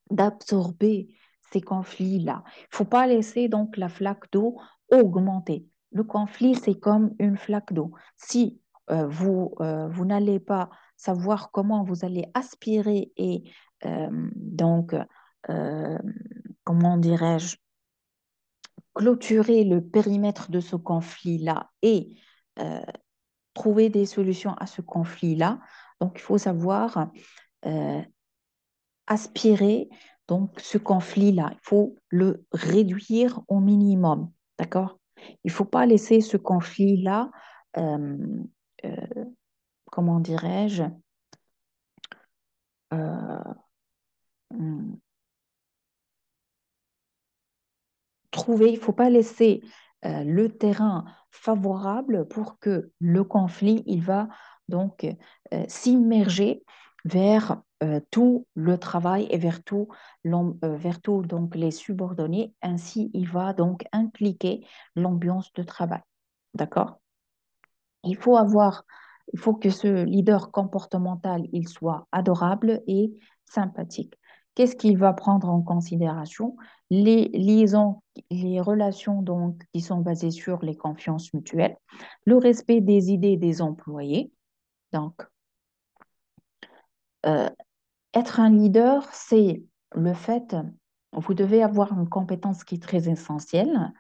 d'absorber ces conflits-là. Il ne faut pas laisser donc la flaque d'eau augmenter. Le conflit, c'est comme une flaque d'eau. Si vous n'allez pas savoir comment vous allez aspirer et donc, euh, comment dirais-je, clôturer le périmètre de ce conflit-là et euh, trouver des solutions à ce conflit-là, donc il faut savoir euh, aspirer donc ce conflit-là. Il faut le réduire au minimum, d'accord? Il ne faut pas laisser ce conflit-là, euh, euh, comment dirais-je, euh, hum, trouver, il ne faut pas laisser le terrain favorable pour que le conflit, il va donc s'immerger vers tout le travail et vers tout donc les subordonnés. Ainsi, il va donc impliquer l'ambiance de travail. D'accord? Il faut avoir, il faut que ce leader comportemental, il soit adorable et sympathique. Qu'est-ce qu'il va prendre en considération? Les liaisons, les relations donc qui sont basées sur les confiances mutuelles, le respect des idées des employés. Donc, euh, être un leader, c'est le fait, vous devez avoir une compétence qui est très essentielle,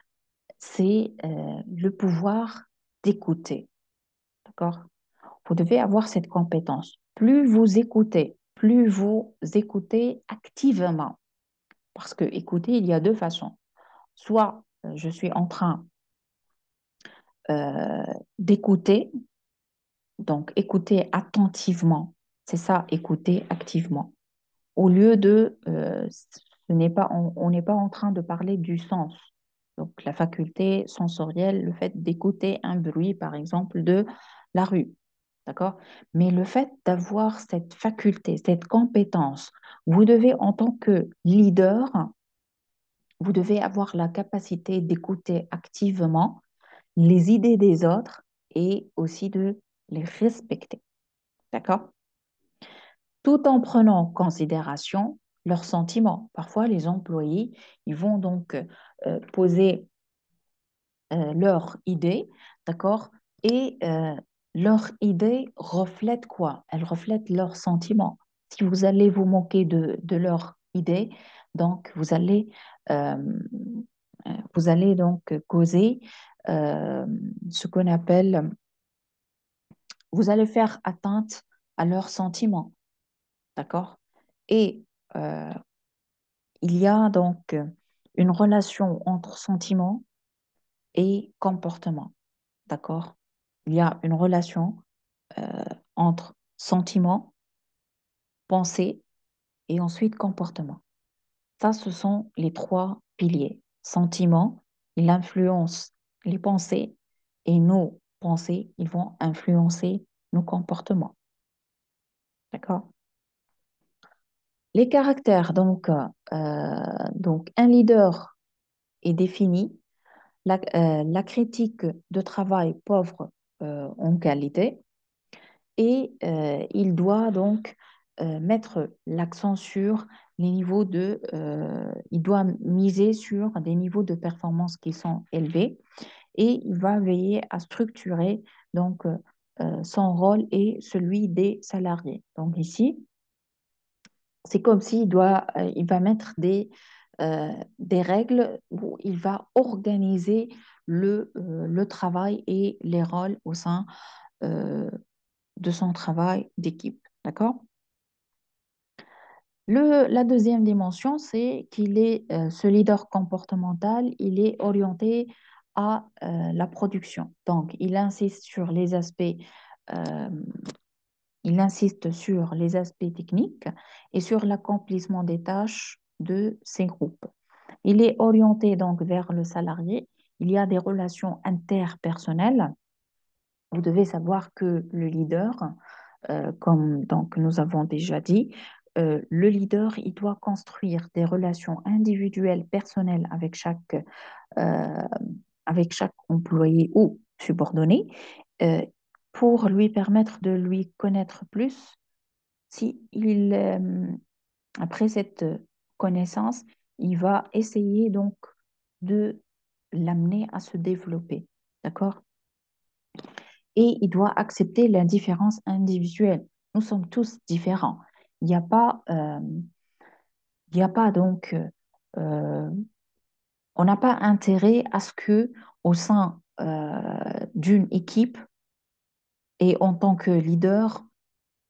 c'est le pouvoir d'écouter. D'accord? Vous devez avoir cette compétence. Plus vous écoutez activement, parce que écouter, il y a deux façons. Soit je suis en train euh, d'écouter, donc écouter attentivement, c'est ça, écouter activement. Au lieu de, on n'est pas en train de parler du sens. Donc la faculté sensorielle, le fait d'écouter un bruit, par exemple, de la rue. D'accord? Mais le fait d'avoir cette faculté, cette compétence, vous devez, en tant que leader, vous devez avoir la capacité d'écouter activement les idées des autres et aussi de les respecter. D'accord? Tout en prenant en considération leurs sentiments. Parfois, les employés, ils vont donc poser leur idée, d'accord? Et leur idée reflète quoi? Elle reflète leurs sentiments. Si vous allez vous moquer de leur idée, donc euh, vous allez donc causer euh, ce qu'on appelle, vous allez faire atteinte à leurs sentiments, d'accord? Et euh, il y a donc une relation entre sentiments et comportement, d'accord? Il y a une relation entre sentiment, pensée et ensuite comportement. Ça, ce sont les trois piliers. Sentiment, il influence les pensées et nos pensées, ils vont influencer nos comportements. D'accord? Les caractères, donc un leader est défini, la critique de travail pauvre en qualité, et il doit donc mettre l'accent sur les niveaux il doit miser sur des niveaux de performance qui sont élevés et il va veiller à structurer donc son rôle et celui des salariés. Donc ici, c'est comme il va mettre des règles où il va organiser le travail et les rôles au sein euh, de son travail d'équipe. D'accord? La deuxième dimension, c'est ce leader comportemental, il est orienté à la production. Donc, euh, il insiste sur les aspects techniques et sur l'accomplissement des tâches de ses groupes. Il est orienté donc vers le salarié. Il y a des relations interpersonnelles. Vous devez savoir que le leader, comme donc nous avons déjà dit, le leader, il doit construire des relations individuelles, personnelles euh, avec chaque employé ou subordonné euh, pour lui permettre de lui connaître plus. Si il, après cette connaissance, il va essayer donc de l'amener à se développer. D'accord? Et il doit accepter l'indifférence individuelle. Nous sommes tous différents. Il n'y a pas, il n'y a pas donc, euh, on n'a pas intérêt à ce que au sein d'une équipe et en tant que leader,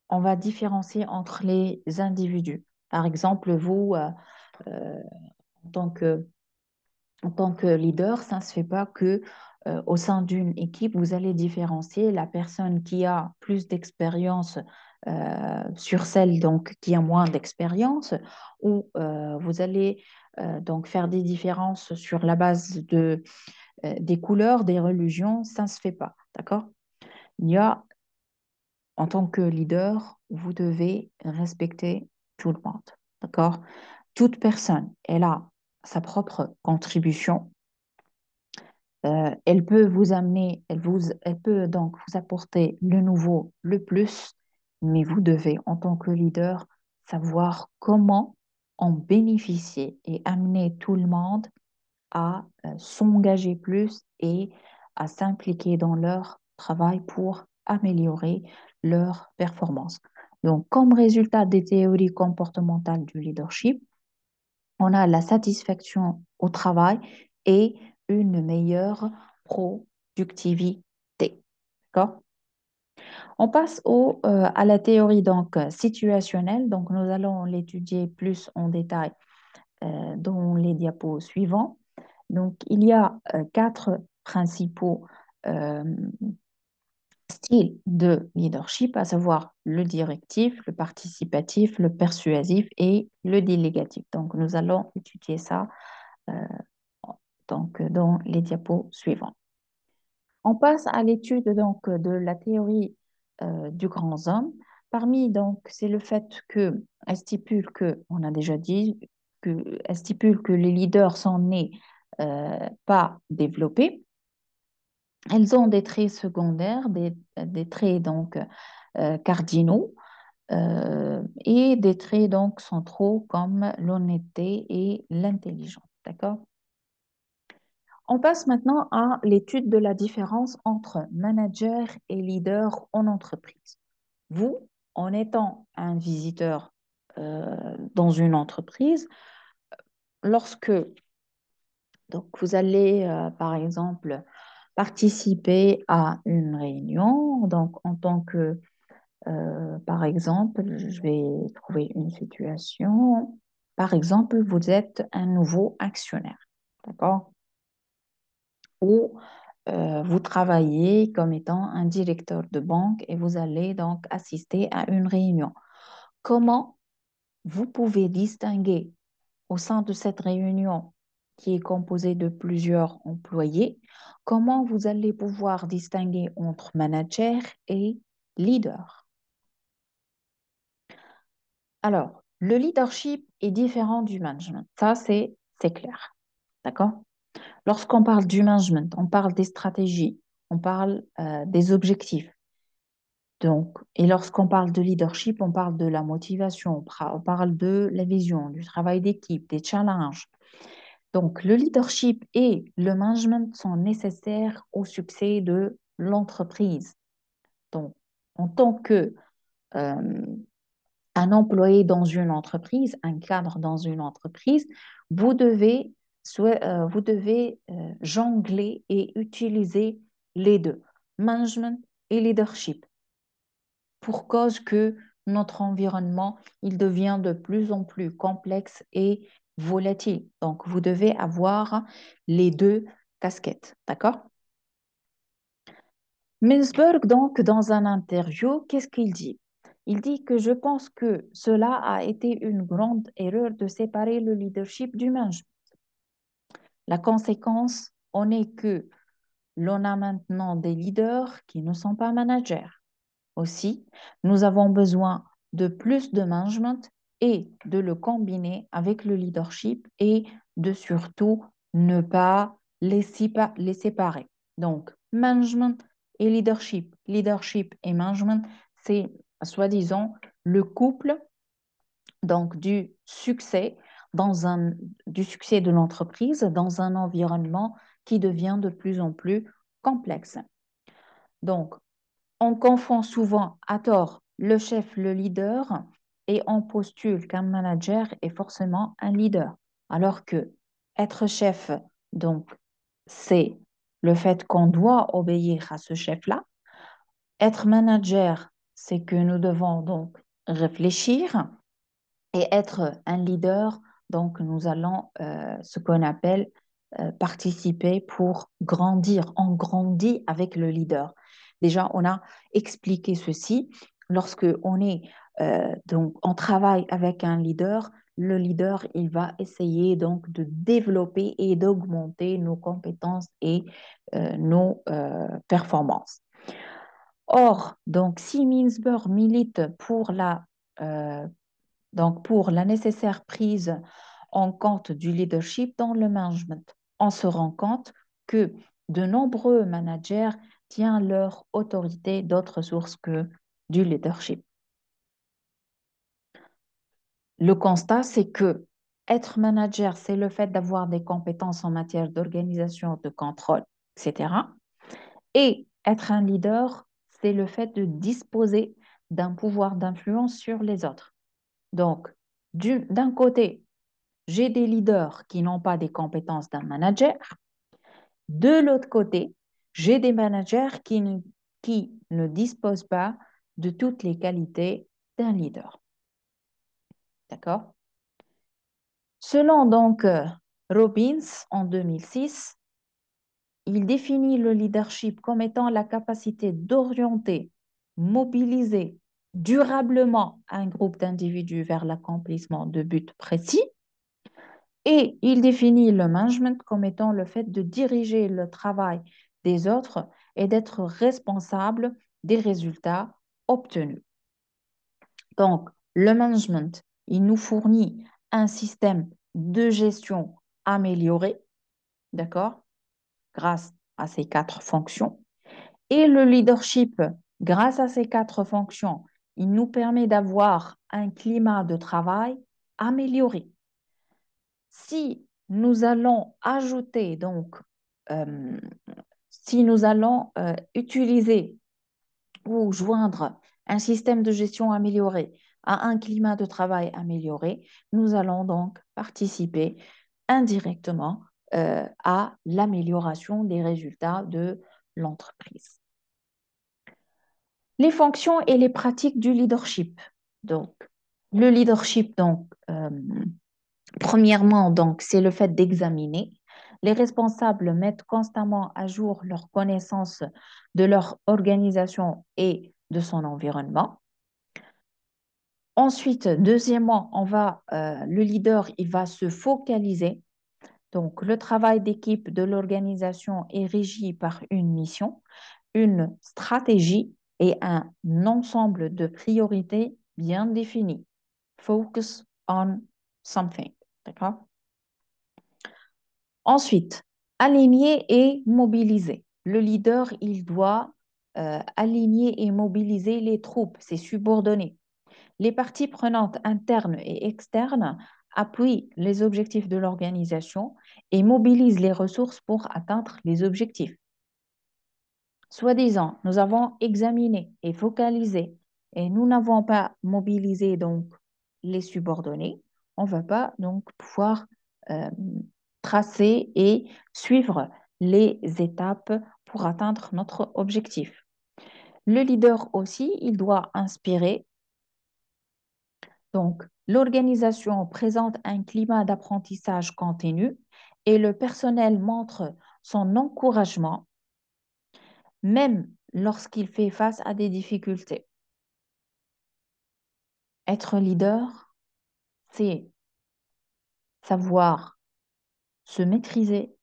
on va différencier entre les individus. Par exemple, vous, euh, en tant que en tant que leader, ça ne se fait pas que au sein d'une équipe, vous allez différencier la personne qui a plus d'expérience sur celle donc qui a moins d'expérience, ou vous allez donc faire des différences sur la base des couleurs, des religions, ça ne se fait pas, d'accord? Il y a, en tant que leader, vous devez respecter tout le monde, d'accord? Toute personne, elle a sa propre contribution. Elle peut vous amener, elle peut donc vous apporter le nouveau, le plus, mais vous devez, en tant que leader, savoir comment en bénéficier et amener tout le monde à s'engager plus et à s'impliquer dans leur travail pour améliorer leur performance. Donc, comme résultat des théories comportementales du leadership, on a la satisfaction au travail et une meilleure productivité. D'accord? On passe à la théorie donc situationnelle. Donc, nous allons l'étudier plus en détail dans les diapos suivants. Donc, il y a quatre principaux euh, styles de leadership, à savoir le directif, le participatif, le persuasif et le délégatif. Donc, nous allons étudier ça euh, donc, dans les diapos suivants. On passe à l'étude donc de la théorie du grand homme. Parmi donc, c'est le fait que elle stipule que, on a déjà dit, que elle stipule que les leaders sont nés pas développés. Elles ont des traits secondaires, des traits donc cardinaux et des traits donc centraux comme l'honnêteté et l'intelligence. D'accord? On passe maintenant à l'étude de la différence entre manager et leader en entreprise. Vous, en étant un visiteur dans une entreprise, lorsque donc, vous allez, par exemple, participer à une réunion, donc en tant que, par exemple, je vais trouver une situation, par exemple, vous êtes un nouveau actionnaire, d'accord? Ou vous travaillez comme étant un directeur de banque et vous allez donc assister à une réunion. Comment vous pouvez distinguer au sein de cette réunion qui est composée de plusieurs employés, comment vous allez pouvoir distinguer entre manager et leader? Alors, le leadership est différent du management. Ça, c'est clair. D'accord? Lorsqu'on parle du management, on parle des stratégies, on parle des objectifs. Donc, et lorsqu'on parle de leadership, on parle de la motivation, on parle de la vision, du travail d'équipe, des challenges. Donc, le leadership et le management sont nécessaires au succès de l'entreprise. Donc, en tant que euh, un employé dans une entreprise, un cadre dans une entreprise, vous devez, vous devez jongler et utiliser les deux, management et leadership, pour cause que notre environnement, il devient de plus en plus complexe et volatile. Donc, vous devez avoir les deux casquettes, d'accord? Milsberg, donc, dans un interview, qu'est-ce qu'il dit? Il dit que je pense que cela a été une grande erreur de séparer le leadership du management. La conséquence en est que l'on a maintenant des leaders qui ne sont pas managers. Aussi, nous avons besoin de plus de management et de le combiner avec le leadership et de surtout ne pas les séparer. Donc, management et leadership. Leadership et management, c'est soi-disant le couple donc du succès de l'entreprise dans un environnement qui devient de plus en plus complexe. Donc, on confond souvent à tort le chef, le leader, et on postule qu'un manager est forcément un leader, alors que être chef, donc, c'est le fait qu'on doit obéir à ce chef-là. Être manager, c'est que nous devons donc réfléchir et être un leader, donc nous allons ce qu'on appelle participer pour grandir. On grandit avec le leader. Déjà, on a expliqué ceci. Lorsque donc on travaille avec un leader, le leader, il va essayer donc de développer et d'augmenter nos compétences et nos performances. Or, donc, si Mintzberg milite euh, pour la nécessaire prise en compte du leadership dans le management, on se rend compte que de nombreux managers tiennent leur autorité d'autres sources que du leadership. Le constat, c'est que être manager, c'est le fait d'avoir des compétences en matière d'organisation, de contrôle, etc. Et être un leader, c'est le fait de disposer d'un pouvoir d'influence sur les autres. Donc, d'un côté, j'ai des leaders qui n'ont pas des compétences d'un manager. De l'autre côté, j'ai des managers qui ne disposent pas de toutes les qualités d'un leader. D'accord? Selon donc Robbins, en 2006, il définit le leadership comme étant la capacité d'orienter, mobiliser durablement un groupe d'individus vers l'accomplissement de buts précis. Et il définit le management comme étant le fait de diriger le travail des autres et d'être responsable des résultats obtenus. Donc, le management, il nous fournit un système de gestion amélioré, d'accord, grâce à ces quatre fonctions. Et le leadership, grâce à ces quatre fonctions, il nous permet d'avoir un climat de travail amélioré. Si nous allons ajouter, donc, euh, si nous allons utiliser ou joindre un système de gestion amélioré à un climat de travail amélioré, nous allons donc participer indirectement à l'amélioration des résultats de l'entreprise. Les fonctions et les pratiques du leadership. Donc, le leadership, donc, premièrement, donc, c'est le fait d'examiner. Les responsables mettent constamment à jour leurs connaissances de leur organisation et de son environnement. Ensuite, deuxièmement, le leader, il va se focaliser. Donc, le travail d'équipe de l'organisation est régi par une mission, une stratégie et un ensemble de priorités bien définies. Focus on something. D'accord? Ensuite, aligner et mobiliser. Le leader, il doit aligner et mobiliser les troupes, ses subordonnés. Les parties prenantes internes et externes appuient les objectifs de l'organisation et mobilisent les ressources pour atteindre les objectifs. Soi-disant, nous avons examiné et focalisé et nous n'avons pas mobilisé donc les subordonnés, on ne va pas donc pouvoir euh, tracer et suivre les étapes pour atteindre notre objectif. Le leader aussi, il doit inspirer. Donc, l'organisation présente un climat d'apprentissage continu et le personnel montre son encouragement même lorsqu'il fait face à des difficultés. Être leader, c'est savoir se maîtriser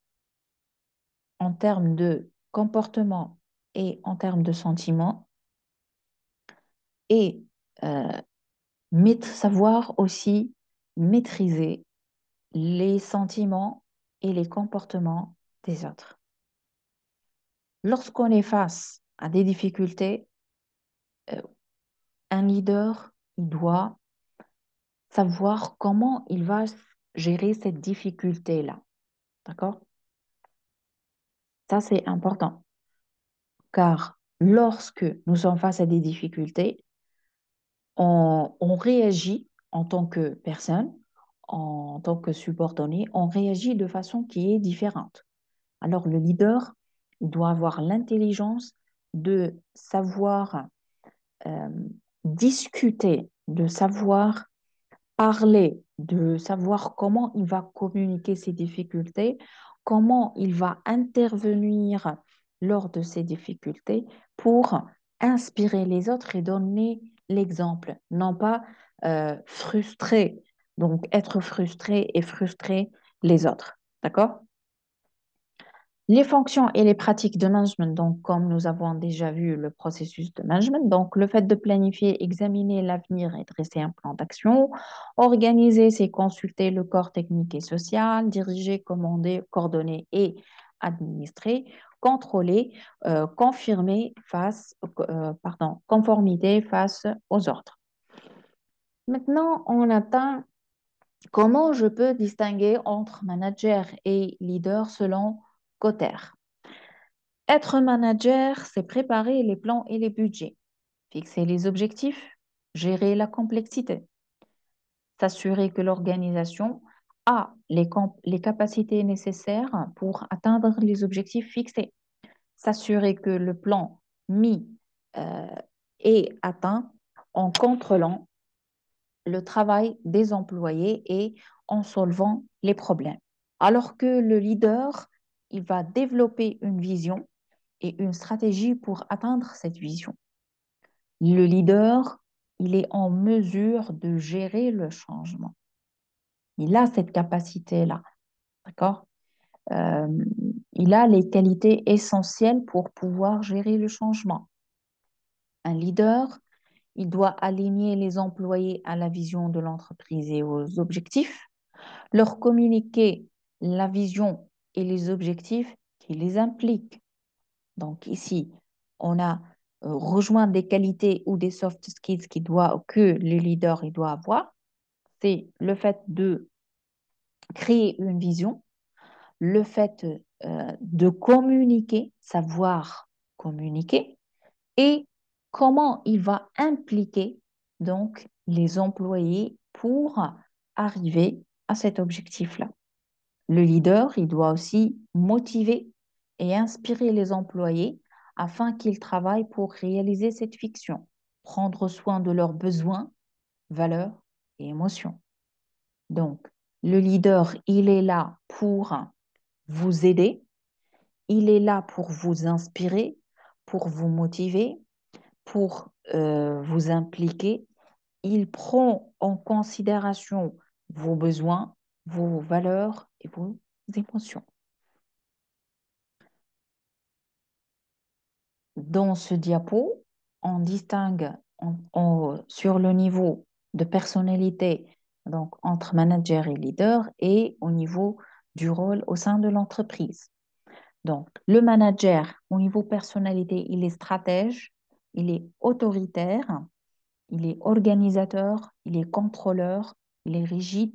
en termes de comportement et en termes de sentiments et euh, savoir aussi maîtriser les sentiments et les comportements des autres. Lorsqu'on est face à des difficultés, euh, un leader, il doit savoir comment il va gérer cette difficulté-là. D'accord? Ça, c'est important. Car lorsque nous sommes face à des difficultés, on réagit en tant que personne, en tant que subordonné, on réagit de façon qui est différente. Alors, le leader, il doit avoir l'intelligence de savoir euh, discuter, de savoir parler, de savoir comment il va communiquer ses difficultés, comment il va intervenir lors de ces difficultés pour inspirer les autres et donner l'exemple, non pas frustrer, donc être frustré et frustrer les autres. D'accord? Les fonctions et les pratiques de management, donc comme nous avons déjà vu le processus de management, donc le fait de planifier, examiner l'avenir et dresser un plan d'action, organiser, c'est consulter le corps technique et social, diriger, commander, coordonner et administrer, contrôler, confirmer conformité face aux ordres. Maintenant, on atteint comment je peux distinguer entre manager et leader selon Cotter. Être manager, c'est préparer les plans et les budgets, fixer les objectifs, gérer la complexité, s'assurer que l'organisation a les capacités nécessaires pour atteindre les objectifs fixés, s'assurer que le plan mis euh, est atteint en contrôlant le travail des employés et en solvant les problèmes. Alors que le leader, il va développer une vision et une stratégie pour atteindre cette vision. Le leader, il est en mesure de gérer le changement. Il a cette capacité-là, d'accord? Euh, il a les qualités essentielles pour pouvoir gérer le changement. Un leader, il doit aligner les employés à la vision de l'entreprise et aux objectifs, leur communiquer la vision et les objectifs qui les impliquent. Donc ici, on a rejoint des qualités ou des soft skills que le leader il doit avoir. C'est le fait de créer une vision, le fait de communiquer, savoir communiquer, et comment il va impliquer donc les employés pour arriver à cet objectif-là. Le leader, il doit aussi motiver et inspirer les employés afin qu'ils travaillent pour réaliser cette fiction, prendre soin de leurs besoins, valeurs et émotions. Donc, le leader, il est là pour vous aider, il est là pour vous inspirer, pour vous motiver, pour vous impliquer. Il prend en considération vos besoins, vos valeurs et vos émotions. Dans ce diapo, on distingue sur le niveau de personnalité, donc entre manager et leader, et au niveau du rôle au sein de l'entreprise. Donc, le manager, au niveau personnalité, il est stratège, il est autoritaire, il est organisateur, il est contrôleur, il est rigide,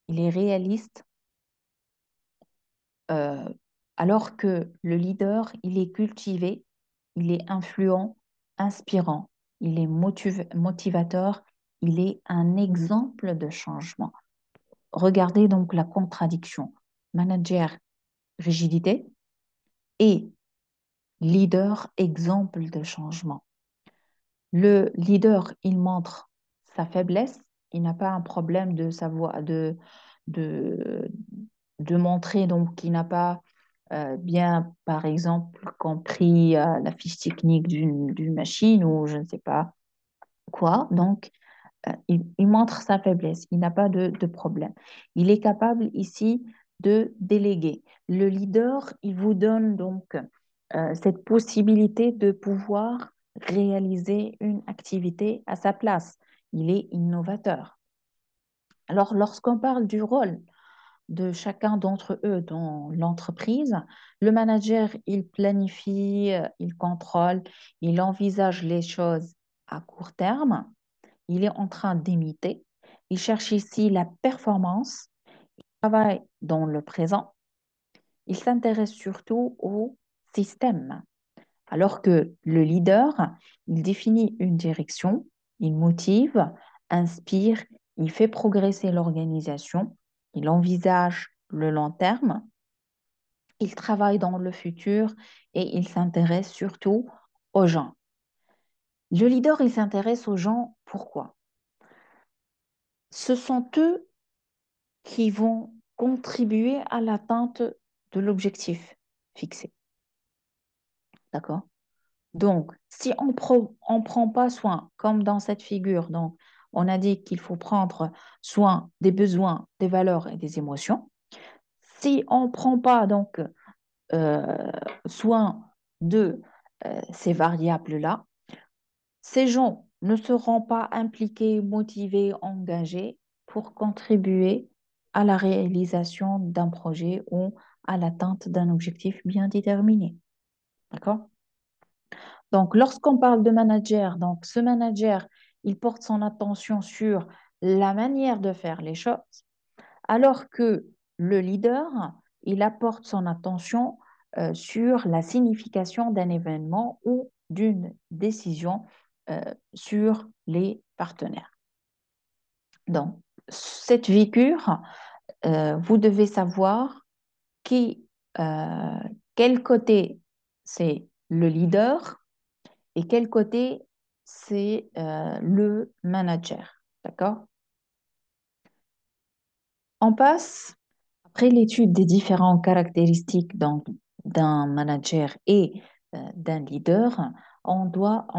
il est réaliste, euh, alors que le leader, il est cultivé, il est influent, inspirant, il est motivateur, il est un exemple de changement. Regardez donc la contradiction. Manager, rigidité et leader, exemple de changement. Le leader, il montre sa faiblesse, il n'a pas un problème de savoir, de, de montrer donc qu'il n'a pas bien, par exemple, compris la fiche technique d'une machine ou je ne sais pas quoi. Donc, il montre sa faiblesse, il n'a pas de problème. Il est capable ici de déléguer. Le leader, il vous donne donc cette possibilité de pouvoir réaliser une activité à sa place. Il est innovateur. Alors, lorsqu'on parle du rôle de chacun d'entre eux dans l'entreprise. Le manager, il planifie, il contrôle, il envisage les choses à court terme. Il est en train d'imiter. Il cherche ici la performance, travaille dans le présent. Il s'intéresse surtout au système. Alors que le leader, il définit une direction, il motive, inspire, il fait progresser l'organisation, il envisage le long terme, il travaille dans le futur et il s'intéresse surtout aux gens. Le leader, il s'intéresse aux gens, pourquoi? Ce sont eux qui vont contribuer à l'atteinte de l'objectif fixé. D'accord? Donc, si on ne prend pas soin, comme dans cette figure, donc, on a dit qu'il faut prendre soin des besoins, des valeurs et des émotions. Si on ne prend pas donc euh, soin de ces variables-là, ces gens ne seront pas impliqués, motivés, engagés pour contribuer à la réalisation d'un projet ou à l'atteinte d'un objectif bien déterminé. D'accord? Donc, lorsqu'on parle de manager, donc ce manager, il porte son attention sur la manière de faire les choses, alors que le leader, il apporte son attention sur la signification d'un événement ou d'une décision euh, sur les partenaires. Donc, cette figure, vous devez savoir qui, euh, quel côté c'est le leader et quel côté c'est le manager. D'accord? On passe, après l'étude des différentes caractéristiques donc, d'un manager et d'un leader, on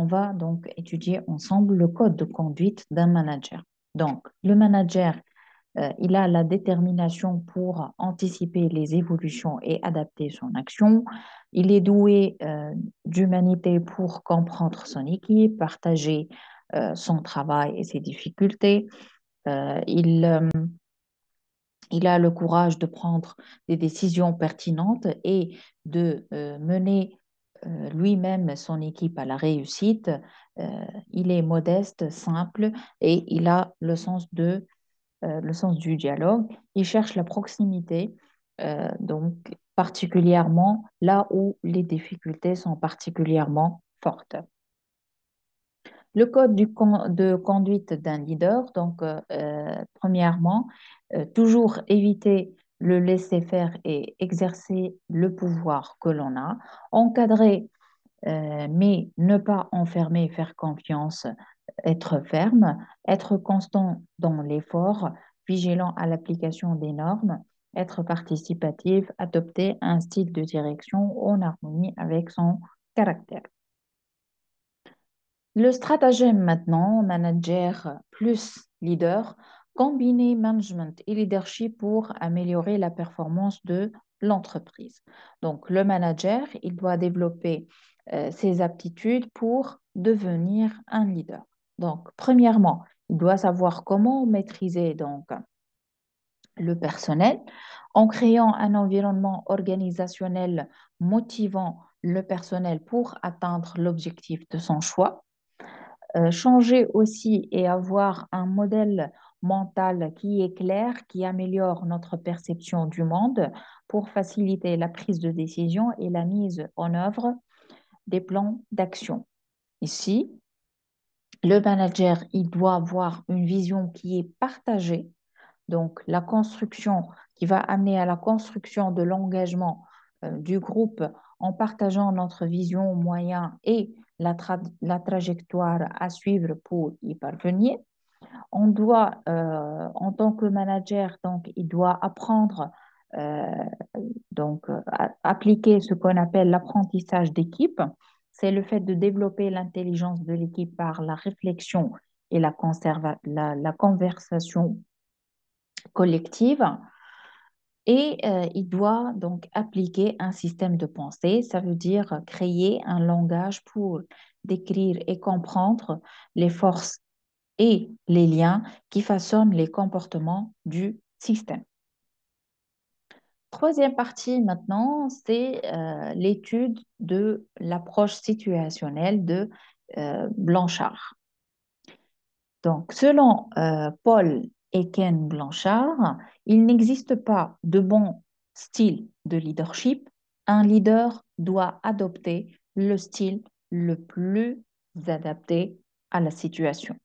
va donc étudier ensemble le code de conduite d'un manager. Donc, le manager, il a la détermination pour anticiper les évolutions et adapter son action. Il est doué d'humanité pour comprendre son équipe, partager son travail et ses difficultés. Il a le courage de prendre des décisions pertinentes et de mener lui-même son équipe à la réussite. Il est modeste, simple et il a le sens du dialogue. Il cherche la proximité, donc particulièrement là où les difficultés sont particulièrement fortes. Le code de conduite d'un leader, donc premièrement, toujours éviter le laisser-faire et exercer le pouvoir que l'on a, encadrer, mais ne pas enfermer, faire confiance, être ferme, être constant dans l'effort, vigilant à l'application des normes, être participatif, adopter un style de direction en harmonie avec son caractère. Le stratagème maintenant, manager plus leader, combiner management et leadership pour améliorer la performance de l'entreprise. Donc, le manager, il doit développer ses aptitudes pour devenir un leader. Donc, premièrement, il doit savoir comment maîtriser donc le personnel en créant un environnement organisationnel motivant le personnel pour atteindre l'objectif de son choix. Changer aussi et avoir un modèle mental qui est clair, qui améliore notre perception du monde pour faciliter la prise de décision et la mise en œuvre des plans d'action. Ici, le manager, il doit avoir une vision qui est partagée, donc la construction qui va amener à la construction de l'engagement du groupe en partageant notre vision, moyens et la trajectoire à suivre pour y parvenir. On doit, en tant que manager, donc, il doit apprendre, euh, appliquer ce qu'on appelle l'apprentissage d'équipe. C'est le fait de développer l'intelligence de l'équipe par la réflexion et la conversation collective. Et il doit donc appliquer un système de pensée. Ça veut dire créer un langage pour décrire et comprendre les forces et les liens qui façonnent les comportements du système. Troisième partie maintenant, c'est l'étude de l'approche situationnelle de Blanchard. Donc, selon Paul et Ken Blanchard, il n'existe pas de bon style de leadership. Un leader doit adopter le style le plus adapté à la situation.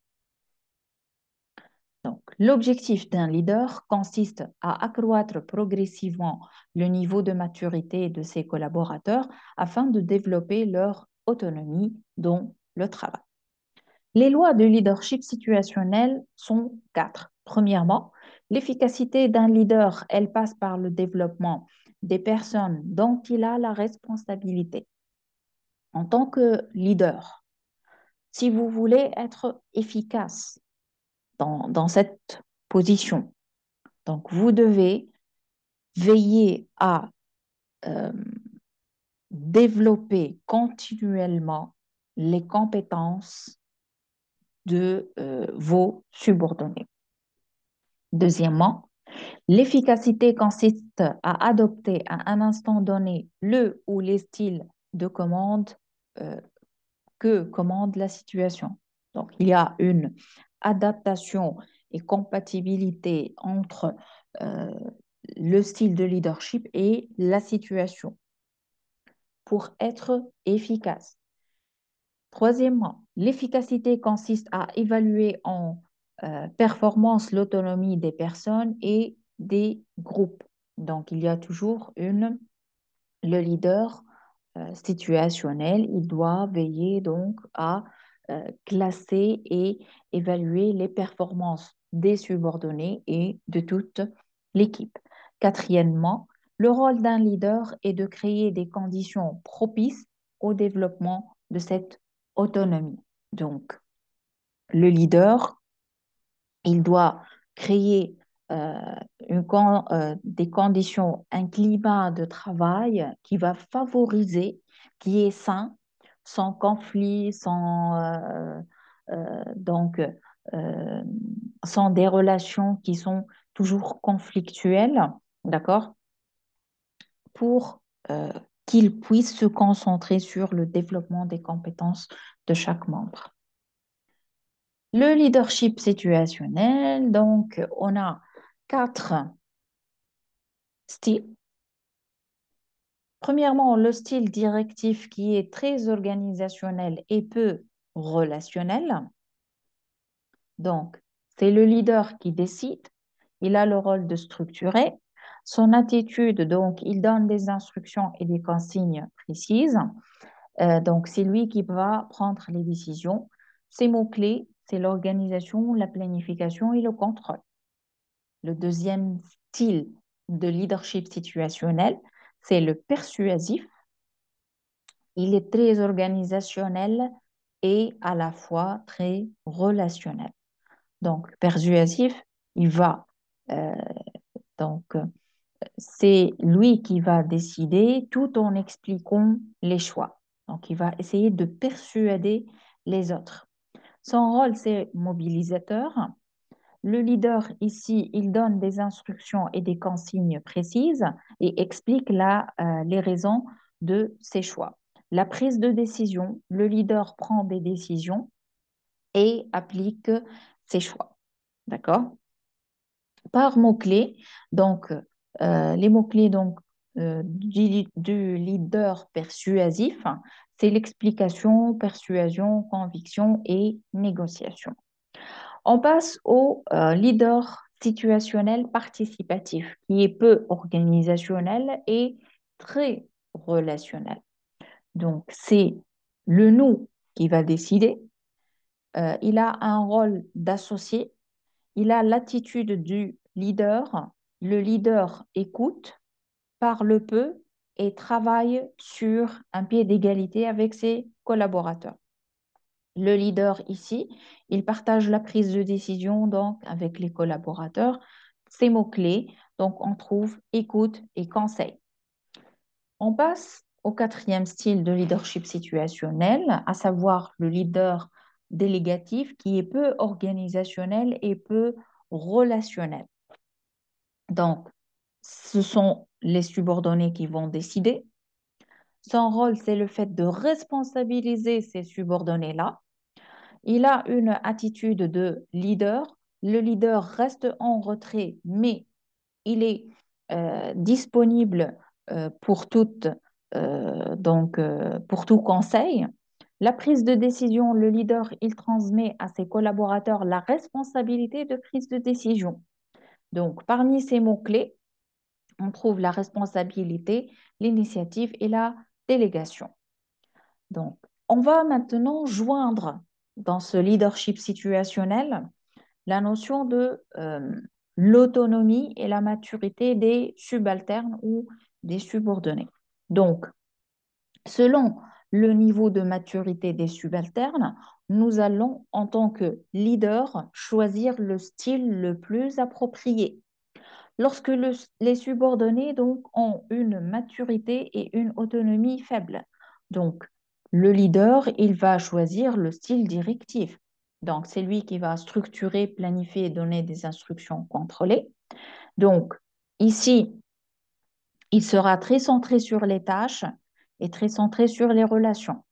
Donc, l'objectif d'un leader consiste à accroître progressivement le niveau de maturité de ses collaborateurs afin de développer leur autonomie dans le travail. Les lois de leadership situationnel sont quatre. Premièrement, l'efficacité d'un leader, elle passe par le développement des personnes dont il a la responsabilité. En tant que leader, si vous voulez être efficace dans cette position, donc vous devez veiller à euh, développer continuellement les compétences de vos subordonnés. Deuxièmement, l'efficacité consiste à adopter à un instant donné le ou les styles de commande euh, que commande la situation. Donc, il y a une adaptation et compatibilité entre euh, le style de leadership et la situation pour être efficace. Troisièmement, l'efficacité consiste à évaluer en performance l'autonomie des personnes et des groupes. Donc, il y a toujours le leader situationnel, il doit veiller donc à classer et évaluer les performances des subordonnés et de toute l'équipe. Quatrièmement, le rôle d'un leader est de créer des conditions propices au développement de cette autonomie. Donc, le leader, il doit créer euh, des conditions, un climat de travail qui va favoriser, qui est sain, sans conflit, donc, euh, sans des relations qui sont toujours conflictuelles, d'accord, pour euh, qu'il puisse se concentrer sur le développement des compétences de chaque membre. Le leadership situationnel, donc on a quatre styles. Premièrement, le style directif qui est très organisationnel et peu relationnel. Donc, c'est le leader qui décide. Il a le rôle de structurer. Son attitude, donc, il donne des instructions et des consignes précises. Donc, c'est lui qui va prendre les décisions. Ses mots-clés, c'est l'organisation, la planification et le contrôle. Le deuxième style de leadership situationnel, c'est le persuasif. Il est très organisationnel et à la fois très relationnel. Donc, persuasif, il va, euh, donc, c'est lui qui va décider tout en expliquant les choix. Donc, il va essayer de persuader les autres. Son rôle, c'est mobilisateur. Le leader ici, il donne des instructions et des consignes précises et explique les raisons de ses choix. La prise de décision, le leader prend des décisions et applique ses choix. D'accord? Par mots-clés, donc les mots-clés du leader persuasif, c'est l'explication, persuasion, conviction et négociation. On passe au leader situationnel participatif, qui est peu organisationnel et très relationnel. Donc, c'est le nous qui va décider. Il a un rôle d'associé. Il a l'attitude du leader. Le leader écoute, parle peu et travaille sur un pied d'égalité avec ses collaborateurs. Le leader ici, il partage la prise de décision donc avec les collaborateurs, ses mots-clés. Donc, on trouve écoute et conseil. On passe au quatrième style de leadership situationnel, à savoir le leader délégatif qui est peu organisationnel et peu relationnel. Donc, ce sont les subordonnés qui vont décider. Son rôle, c'est le fait de responsabiliser ces subordonnés-là. Il a une attitude de leader. Le leader reste en retrait, mais il est disponible pour pour tout conseil. La prise de décision, le leader, il transmet à ses collaborateurs la responsabilité de prise de décision. Donc, parmi ces mots-clés, on trouve la responsabilité, l'initiative et la délégation. Donc, on va maintenant joindre dans ce leadership situationnel la notion de l'autonomie et la maturité des subalternes ou des subordonnés. Donc, selon le niveau de maturité des subalternes, nous allons, en tant que leader, choisir le style le plus approprié. Lorsque les subordonnés donc, ont une maturité et une autonomie faibles, donc le leader, il va choisir le style directif. Donc, c'est lui qui va structurer, planifier et donner des instructions contrôlées. Donc, ici, il sera très centré sur les tâches et très centré sur les relations.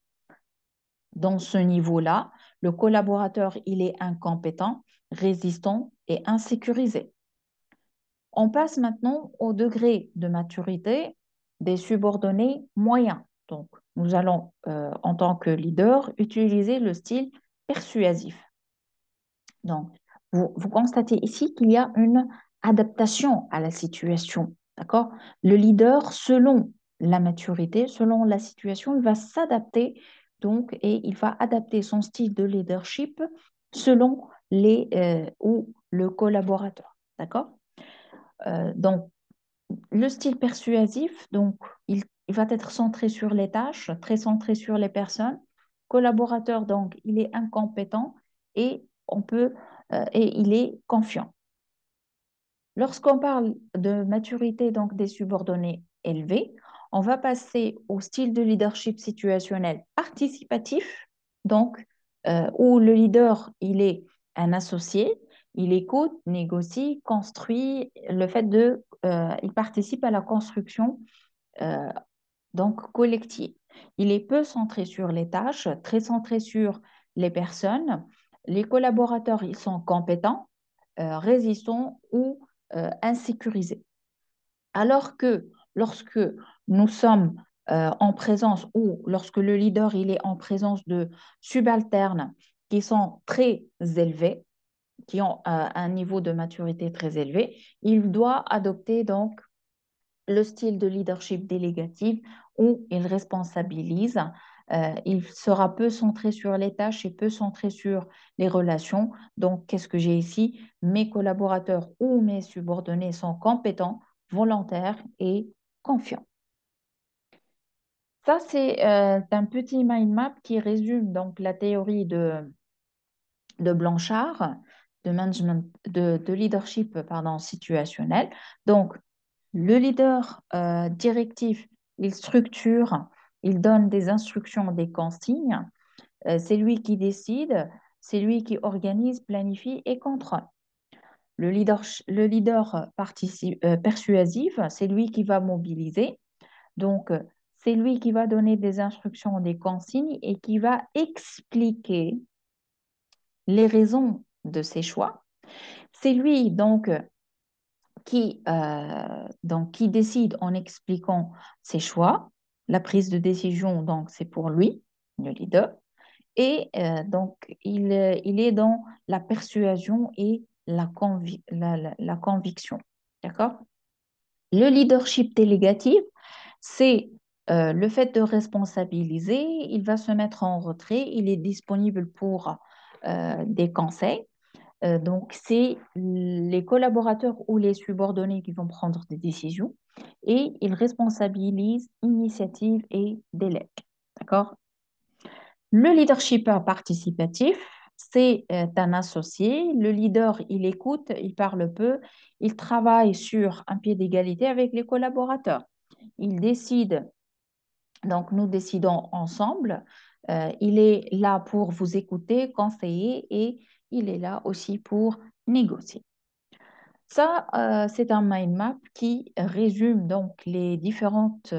Dans ce niveau-là, le collaborateur, il est incompétent, résistant et insécurisé. On passe maintenant au degré de maturité des subordonnés moyens. Donc, nous allons, en tant que leader, utiliser le style persuasif. Donc, vous constatez ici qu'il y a une adaptation à la situation. D'accord? Le leader, selon la maturité, selon la situation, il va s'adapter donc et il va adapter son style de leadership selon ou le collaborateur. D'accord? Donc, le style persuasif, donc, il va être centré sur les tâches, très centré sur les personnes. Collaborateur, donc, il est incompétent et et il est confiant. Lorsqu'on parle de maturité donc des subordonnés élevés, on va passer au style de leadership situationnel participatif, donc où le leader il est un associé, il écoute, négocie, construit, il participe à la construction euh, donc collective. Il est peu centré sur les tâches, très centré sur les personnes. Les collaborateurs, ils sont compétents, résistants ou insécurisés. Alors que lorsque nous sommes en présence ou lorsque le leader il est en présence de subalternes qui sont très élevés, qui ont un niveau de maturité très élevé, il doit adopter donc le style de leadership délégatif où il responsabilise. Il sera peu centré sur les tâches et peu centré sur les relations. Donc, qu'est-ce que j'ai ici? Mes collaborateurs ou mes subordonnés sont compétents, volontaires et confiants. Ça, c'est un petit mind map qui résume donc la théorie de Blanchard, de management, de leadership pardon, situationnel. Donc, le leader directif, il structure, il donne des instructions, des consignes. C'est lui qui décide, c'est lui qui organise, planifie et contrôle. Le leader persuasif, c'est lui qui va mobiliser. Donc, c'est lui qui va donner des instructions, des consignes et qui va expliquer les raisons de ses choix. C'est lui qui décide en expliquant ses choix. La prise de décision, donc, c'est pour lui, le leader. Et il est dans la persuasion et la conviction. D'accord? Le leadership délégatif, c'est le fait de responsabiliser. Il va se mettre en retrait. Il est disponible pour des conseils. Donc, c'est les collaborateurs ou les subordonnés qui vont prendre des décisions et ils responsabilisent initiative et délèguent. D'accord? Le leadership participatif, c'est un associé. Le leader, il écoute, il parle peu, il travaille sur un pied d'égalité avec les collaborateurs. Il décide, donc nous décidons ensemble. Il est là pour vous écouter, conseiller et il est là aussi pour négocier. Ça, c'est un mind map qui résume donc les différentes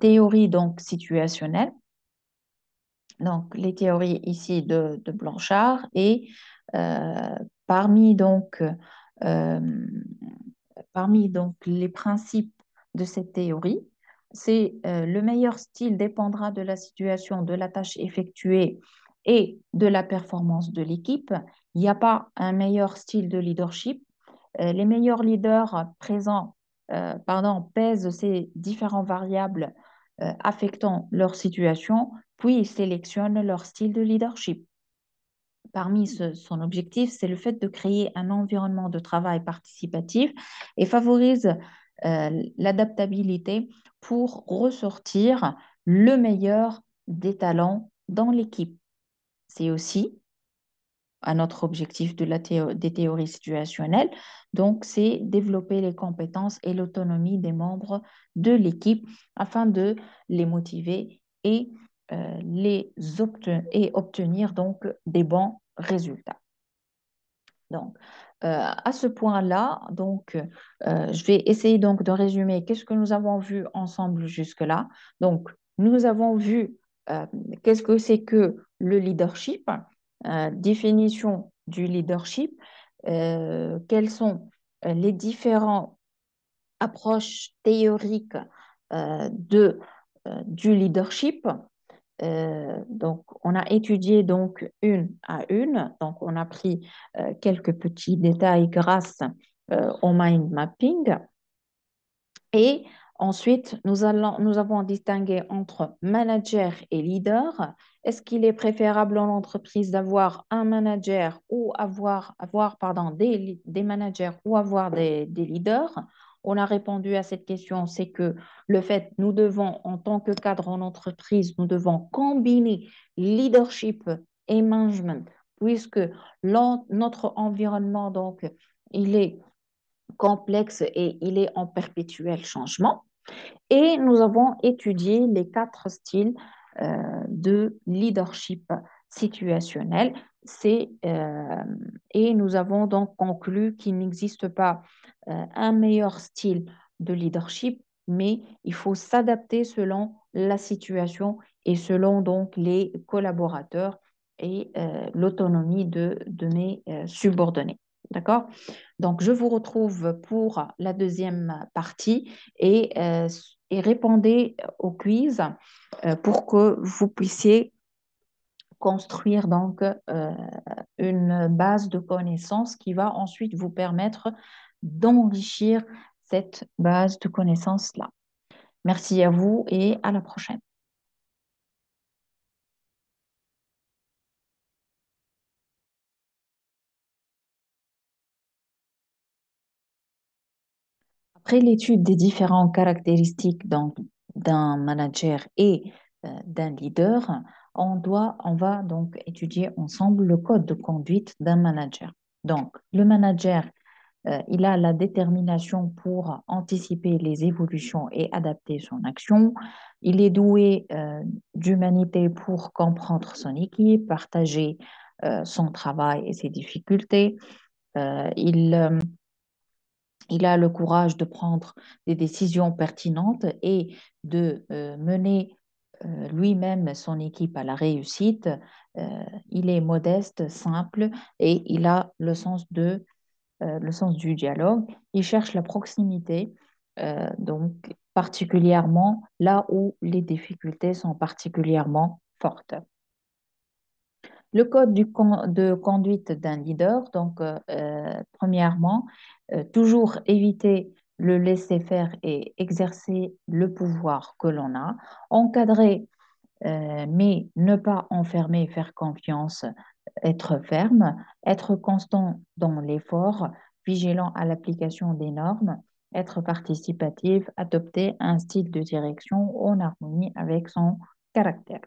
théories donc situationnelles, donc les théories ici de Blanchard et euh, parmi donc euh, parmi donc les principes de cette théorie, c'est le meilleur style dépendra de la situation, de la tâche effectuée et de la performance de l'équipe. Il n'y a pas un meilleur style de leadership. Les meilleurs leaders présents, pèsent ces différentes variables affectant leur situation, puis ils sélectionnent leur style de leadership. Parmi son objectif, c'est le fait de créer un environnement de travail participatif et favorise l'adaptabilité pour ressortir le meilleur des talents dans l'équipe. C'est aussi un autre objectif des théories situationnelles. Donc, c'est développer les compétences et l'autonomie des membres de l'équipe afin de les motiver et, et obtenir donc des bons résultats. Donc, à ce point-là, donc, je vais essayer donc de résumer qu'est-ce que nous avons vu ensemble jusque-là. Donc, nous avons vu euh, qu'est-ce que c'est que le leadership, définition du leadership, quelles sont les différentes approches théoriques du leadership. Donc, on a étudié donc une à une. Donc, on a pris quelques petits détails grâce au mind mapping. Et ensuite, nous avons distingué entre manager et leader. Est-ce qu'il est préférable en entreprise d'avoir un manager ou avoir des managers ou avoir des leaders? On a répondu à cette question, c'est que le fait, nous devons, en tant que cadre en entreprise, nous devons combiner leadership et management, puisque notre environnement, donc, il est complexe et il est en perpétuel changement. Et nous avons étudié les quatre styles de leadership situationnel. Et nous avons donc conclu qu'il n'existe pas un meilleur style de leadership, mais il faut s'adapter selon la situation et selon donc les collaborateurs et l'autonomie de mes subordonnés. D'accord? Donc, je vous retrouve pour la deuxième partie et répondez au quiz pour que vous puissiez construire donc une base de connaissances qui va ensuite vous permettre d'enrichir cette base de connaissances-là. Merci à vous et à la prochaine. Après l'étude des différentes caractéristiques donc, d'un manager et d'un leader, on va donc étudier ensemble le code de conduite d'un manager. Donc, le manager, il a la détermination pour anticiper les évolutions et adapter son action. Il est doué d'humanité pour comprendre son équipe, partager son travail et ses difficultés. Il a le courage de prendre des décisions pertinentes et de mener lui-même son équipe à la réussite. Il est modeste, simple et il a le sens du dialogue. Il cherche la proximité, donc particulièrement là où les difficultés sont particulièrement fortes. Le code de conduite d'un leader, donc premièrement, toujours éviter le laisser-faire et exercer le pouvoir que l'on a, encadrer, mais ne pas enfermer, faire confiance, être ferme, être constant dans l'effort, vigilant à l'application des normes, être participatif, adopter un style de direction en harmonie avec son caractère.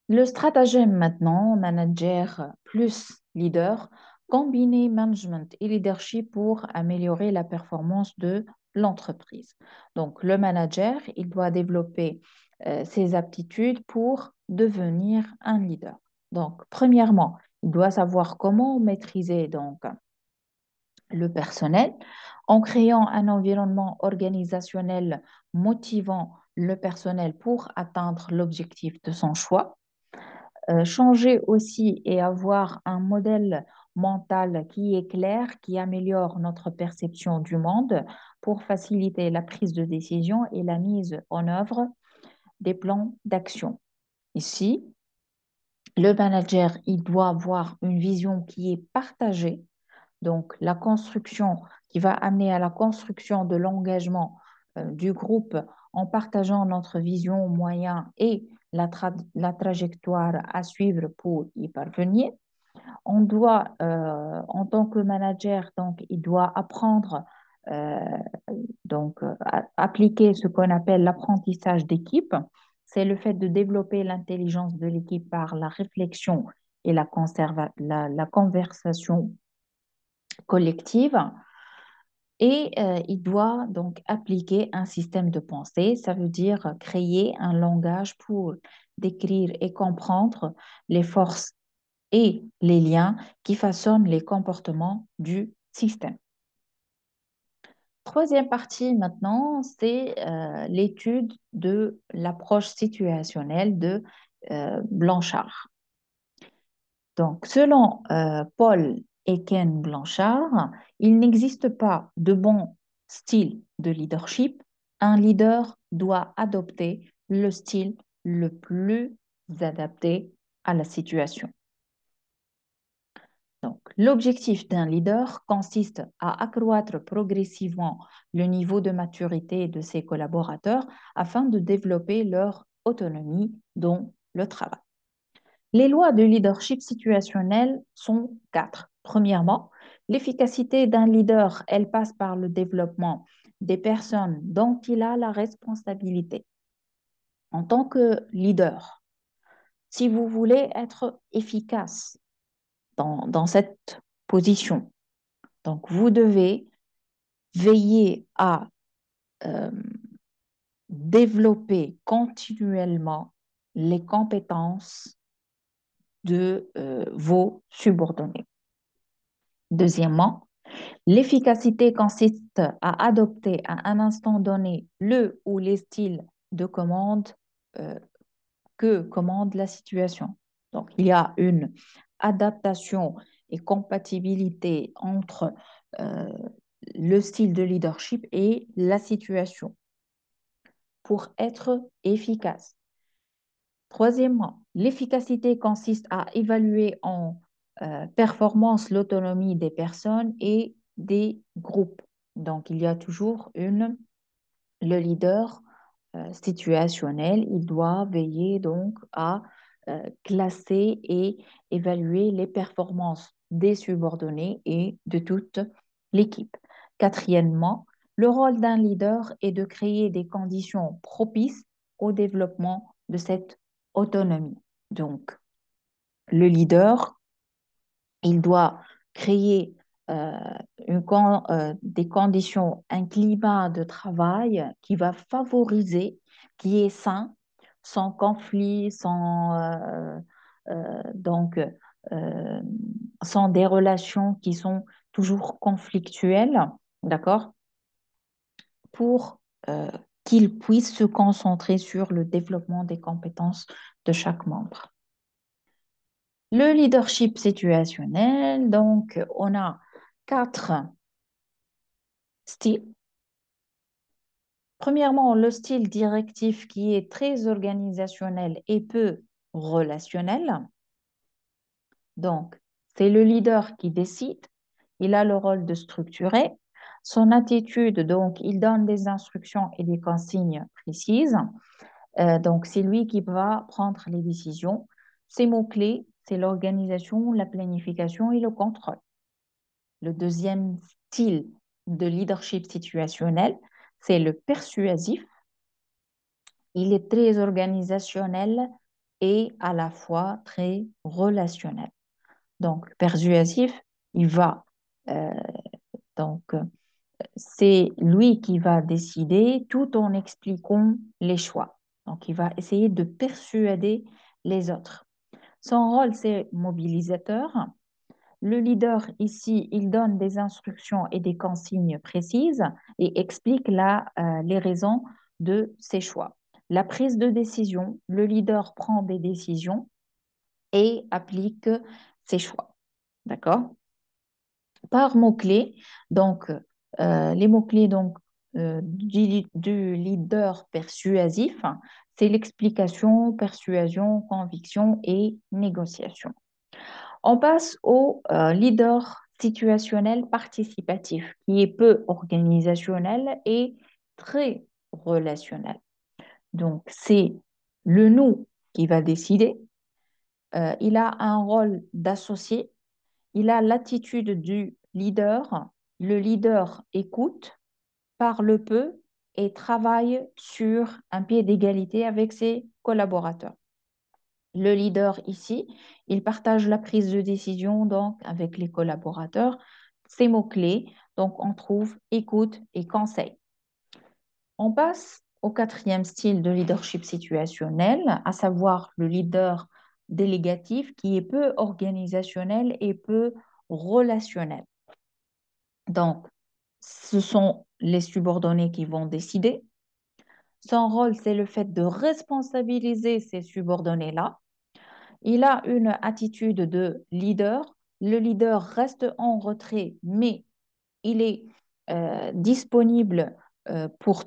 Le stratagème maintenant, manager plus leader, combiner management et leadership pour améliorer la performance de l'entreprise. Donc, le manager, il doit développer ses aptitudes pour devenir un leader. Donc, premièrement, il doit savoir comment maîtriser donc le personnel en créant un environnement organisationnel motivant le personnel pour atteindre l'objectif de son choix. Changer aussi et avoir un modèle mental qui est clair, qui améliore notre perception du monde pour faciliter la prise de décision et la mise en œuvre des plans d'action. Ici, le manager, il doit avoir une vision qui est partagée, donc la construction qui va amener à la construction de l'engagement du groupe en partageant notre vision, moyens et la trajectoire à suivre pour y parvenir. On doit, en tant que manager, donc, il doit apprendre, euh, appliquer ce qu'on appelle l'apprentissage d'équipe. C'est le fait de développer l'intelligence de l'équipe par la réflexion et la conversation collective. Et il doit donc appliquer un système de pensée, ça veut dire créer un langage pour décrire et comprendre les forces et les liens qui façonnent les comportements du système. Troisième partie maintenant, c'est l'étude de l'approche situationnelle de Blanchard. Donc, selon Paul Eken Blanchard, il n'existe pas de bon style de leadership. Un leader doit adopter le style le plus adapté à la situation. Donc, l'objectif d'un leader consiste à accroître progressivement le niveau de maturité de ses collaborateurs afin de développer leur autonomie dans le travail. Les lois de leadership situationnel sont quatre. Premièrement, l'efficacité d'un leader, elle passe par le développement des personnes dont il a la responsabilité. En tant que leader, si vous voulez être efficace dans cette position, donc vous devez veiller à euh, développer continuellement les compétences de vos subordonnés. Deuxièmement, l'efficacité consiste à adopter à un instant donné le ou les styles de commande euh, que commande la situation. Donc, il y a une adaptation et compatibilité entre euh, le style de leadership et la situation pour être efficace. Troisièmement, l'efficacité consiste à évaluer en performance l'autonomie des personnes et des groupes. Donc, il y a toujours le leader situationnel, il doit veiller donc à classer et évaluer les performances des subordonnés et de toute l'équipe. Quatrièmement, le rôle d'un leader est de créer des conditions propices au développement de cette autonomie. Donc, le leader, il doit créer euh, des conditions, un climat de travail qui va favoriser, qui est sain, sans conflit, donc, euh, sans des relations qui sont toujours conflictuelles, d'accord, pour euh, qu'ils puissent se concentrer sur le développement des compétences de chaque membre. Le leadership situationnel, donc on a quatre styles. Premièrement, le style directif qui est très organisationnel et peu relationnel. Donc, c'est le leader qui décide. Il a le rôle de structurer. Son attitude, donc, il donne des instructions et des consignes précises. Donc, c'est lui qui va prendre les décisions. Ses mots-clés, c'est l'organisation, la planification et le contrôle. Le deuxième style de leadership situationnel, c'est le persuasif. Il est très organisationnel et à la fois très relationnel. Donc, persuasif, il va, euh, donc, c'est lui qui va décider tout en expliquant les choix. Donc, il va essayer de persuader les autres. Son rôle, c'est mobilisateur. Le leader ici, il donne des instructions et des consignes précises et explique les raisons de ses choix. La prise de décision, le leader prend des décisions et applique ses choix. D'accord? Par mots-clés, donc les mots-clés du leader persuasif, c'est l'explication, persuasion, conviction et négociation. On passe au leader situationnel participatif, qui est peu organisationnel et très relationnel. Donc, c'est le nous qui va décider. Il a un rôle d'associé. Il a l'attitude du leader. Le leader écoute, parle peu et travaille sur un pied d'égalité avec ses collaborateurs. Le leader ici, il partage la prise de décision donc avec les collaborateurs. Ces mots-clés, donc on trouve écoute et conseil. On passe au quatrième style de leadership situationnel, à savoir le leader délégatif qui est peu organisationnel et peu relationnel. Donc, ce sont les subordonnés qui vont décider. Son rôle, c'est le fait de responsabiliser ces subordonnés-là. Il a une attitude de leader. Le leader reste en retrait, mais il est disponible pour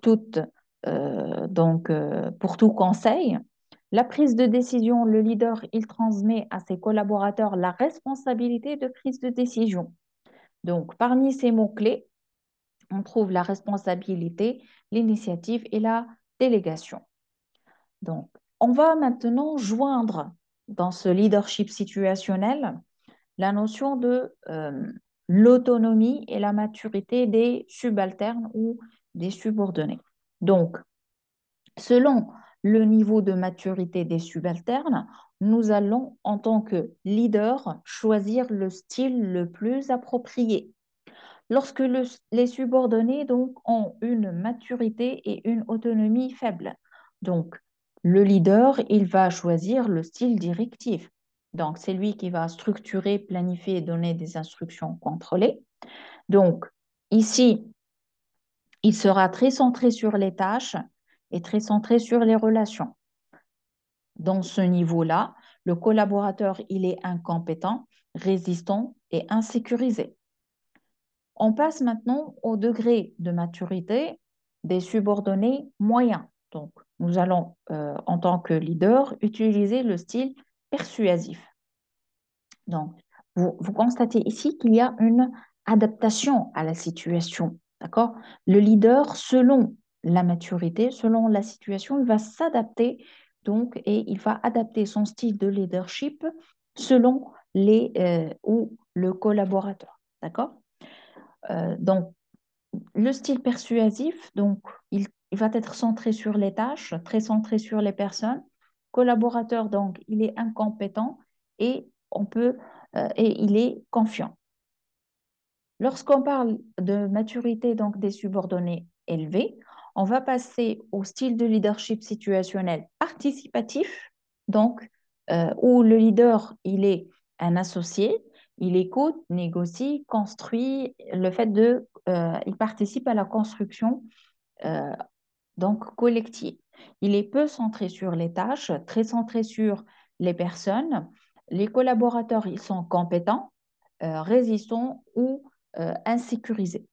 pour tout conseil. La prise de décision, le leader, il transmet à ses collaborateurs la responsabilité de prise de décision. Donc, parmi ces mots-clés, on trouve la responsabilité, l'initiative et la délégation. Donc, on va maintenant joindre dans ce leadership situationnel la notion de l'autonomie et la maturité des subalternes ou des subordonnés. Donc, selon le niveau de maturité des subalternes, nous allons, en tant que leader, choisir le style le plus approprié. Lorsque les subordonnés donc, ont une maturité et une autonomie faibles, donc le leader, il va choisir le style directif. Donc, c'est lui qui va structurer, planifier et donner des instructions contrôlées. Donc, ici, il sera très centré sur les tâches et très centré sur les relations. Dans ce niveau-là, le collaborateur, il est incompétent, résistant et insécurisé. On passe maintenant au degré de maturité des subordonnés moyens. Donc, nous allons, en tant que leader, utiliser le style persuasif. Donc, vous constatez ici qu'il y a une adaptation à la situation. D'accord? Le leader, selon la maturité, selon la situation, il va s'adapter donc et il va adapter son style de leadership selon ou le collaborateur. D'accord? Donc, le style persuasif, donc, il va être centré sur les tâches, très centré sur les personnes. Collaborateur, donc, il est incompétent et et il est confiant. Lorsqu'on parle de maturité donc des subordonnés élevés, on va passer au style de leadership situationnel participatif, donc où le leader il est un associé, il écoute, négocie, construit, il participe à la construction euh, donc collective. Il est peu centré sur les tâches, très centré sur les personnes. Les collaborateurs, ils sont compétents, résistants ou insécurisés.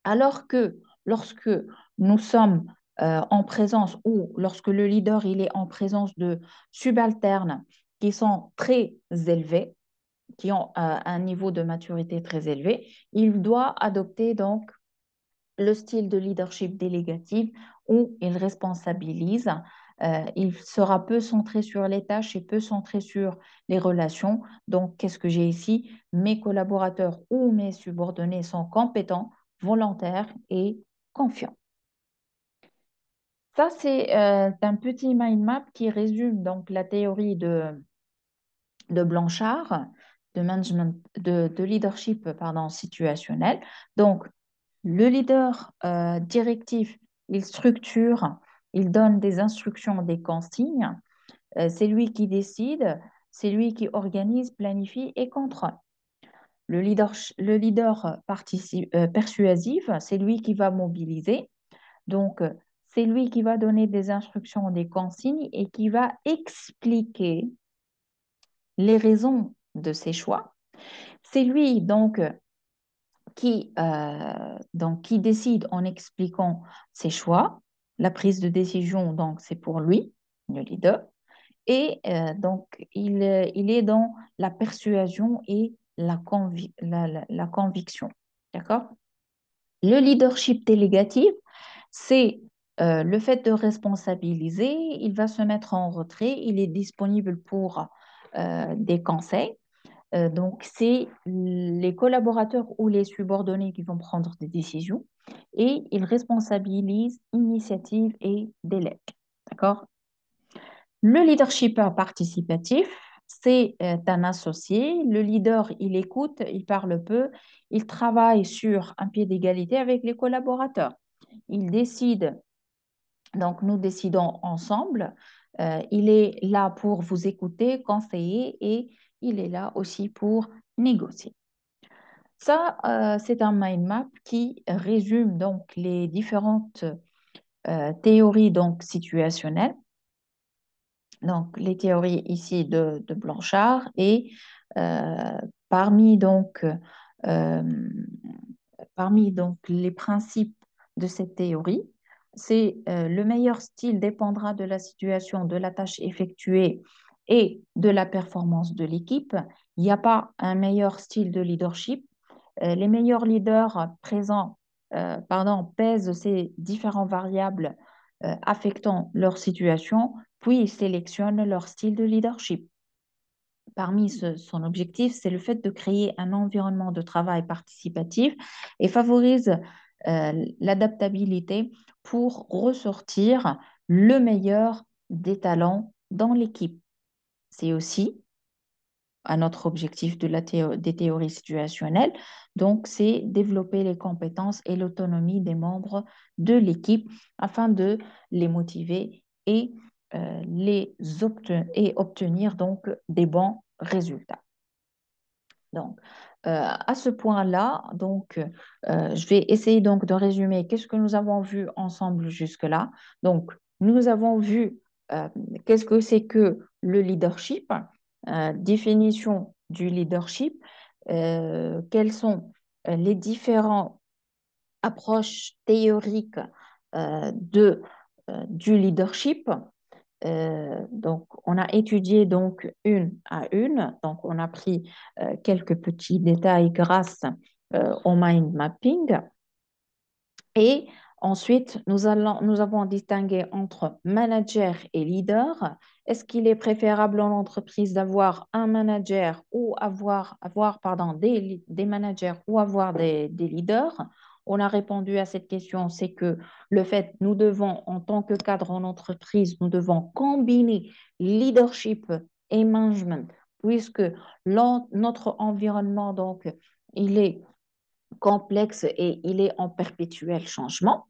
Alors que lorsque nous sommes en présence ou lorsque le leader il est en présence de subalternes qui sont très élevés, qui ont un niveau de maturité très élevé, il doit adopter donc le style de leadership délégatif où il responsabilise. Il sera peu centré sur les tâches et peu centré sur les relations. Donc, qu'est-ce que j'ai ici? Mes collaborateurs ou mes subordonnés sont compétents, volontaires et confiants. Ça, c'est un petit mind map qui résume donc la théorie de Blanchard, de management, de leadership pardon, situationnel. Donc, le leader directif, il structure, il donne des instructions, des consignes. C'est lui qui décide, c'est lui qui organise, planifie et contrôle. Le leader persuasif, c'est lui qui va mobiliser. Donc, c'est lui qui va donner des instructions, des consignes et qui va expliquer les raisons de ses choix. C'est lui qui décide en expliquant ses choix. La prise de décision, donc, c'est pour lui, le leader. Et il est dans la persuasion et la conviction. D'accord? Le leadership délégatif, c'est le fait de responsabiliser. Il va se mettre en retrait. Il est disponible pour des conseils. Donc, c'est les collaborateurs ou les subordonnés qui vont prendre des décisions et il responsabilise initiative et délègue. D'accord? Le leadership participatif, c'est un associé. Le leader, il écoute, il parle peu, il travaille sur un pied d'égalité avec les collaborateurs. Il décide, donc nous décidons ensemble. Il est là pour vous écouter, conseiller et il est là aussi pour négocier. Ça, c'est un mind map qui résume donc les différentes théories donc situationnelles. Donc, les théories ici de Blanchard et euh, parmi donc, euh, parmi donc les principes de cette théorie, c'est le meilleur style dépendra de la situation, de la tâche effectuée et de la performance de l'équipe. Il n'y a pas un meilleur style de leadership. Les meilleurs leaders pèsent ces différentes variables affectant leur situation, puis ils sélectionnent leur style de leadership. Parmi son objectif, c'est le fait de créer un environnement de travail participatif et favorise l'adaptabilité pour ressortir le meilleur des talents dans l'équipe. C'est aussi un autre objectif des théories situationnelles. Donc, c'est développer les compétences et l'autonomie des membres de l'équipe afin de les motiver et, et obtenir donc des bons résultats. Donc, à ce point-là, je vais essayer donc de résumer qu'est-ce que nous avons vu ensemble jusque-là. Donc, nous avons vu euh, qu'est-ce que c'est que le leadership, définition du leadership, quelles sont les différentes approches théoriques du leadership. Donc, on a étudié donc une à une. Donc, on a pris quelques petits détails grâce au mind mapping. Et ensuite, nous avons distingué entre manager et leader. Est-ce qu'il est préférable en entreprise d'avoir un manager ou avoir des managers ou avoir des leaders? On a répondu à cette question, c'est que le fait, nous devons, en tant que cadre en entreprise, nous devons combiner leadership et management, puisque notre environnement, donc, il est complexe et il est en perpétuel changement.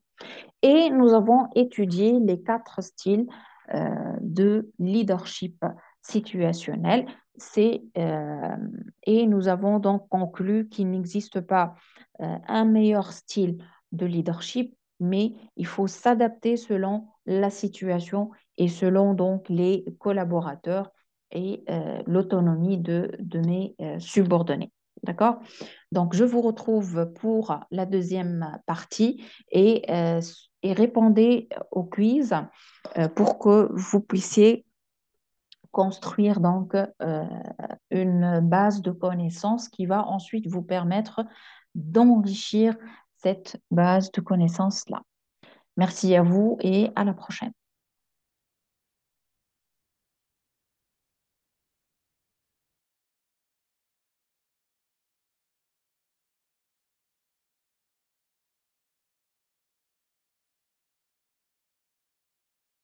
Et nous avons étudié les 4 styles de leadership situationnel. Et nous avons donc conclu qu'il n'existe pas un meilleur style de leadership, mais il faut s'adapter selon la situation et selon donc les collaborateurs et l'autonomie de mes subordonnés. D'accord? Donc, je vous retrouve pour la deuxième partie et répondez au quiz pour que vous puissiez construire donc une base de connaissances qui va ensuite vous permettre d'enrichir cette base de connaissances-là. Merci à vous et à la prochaine.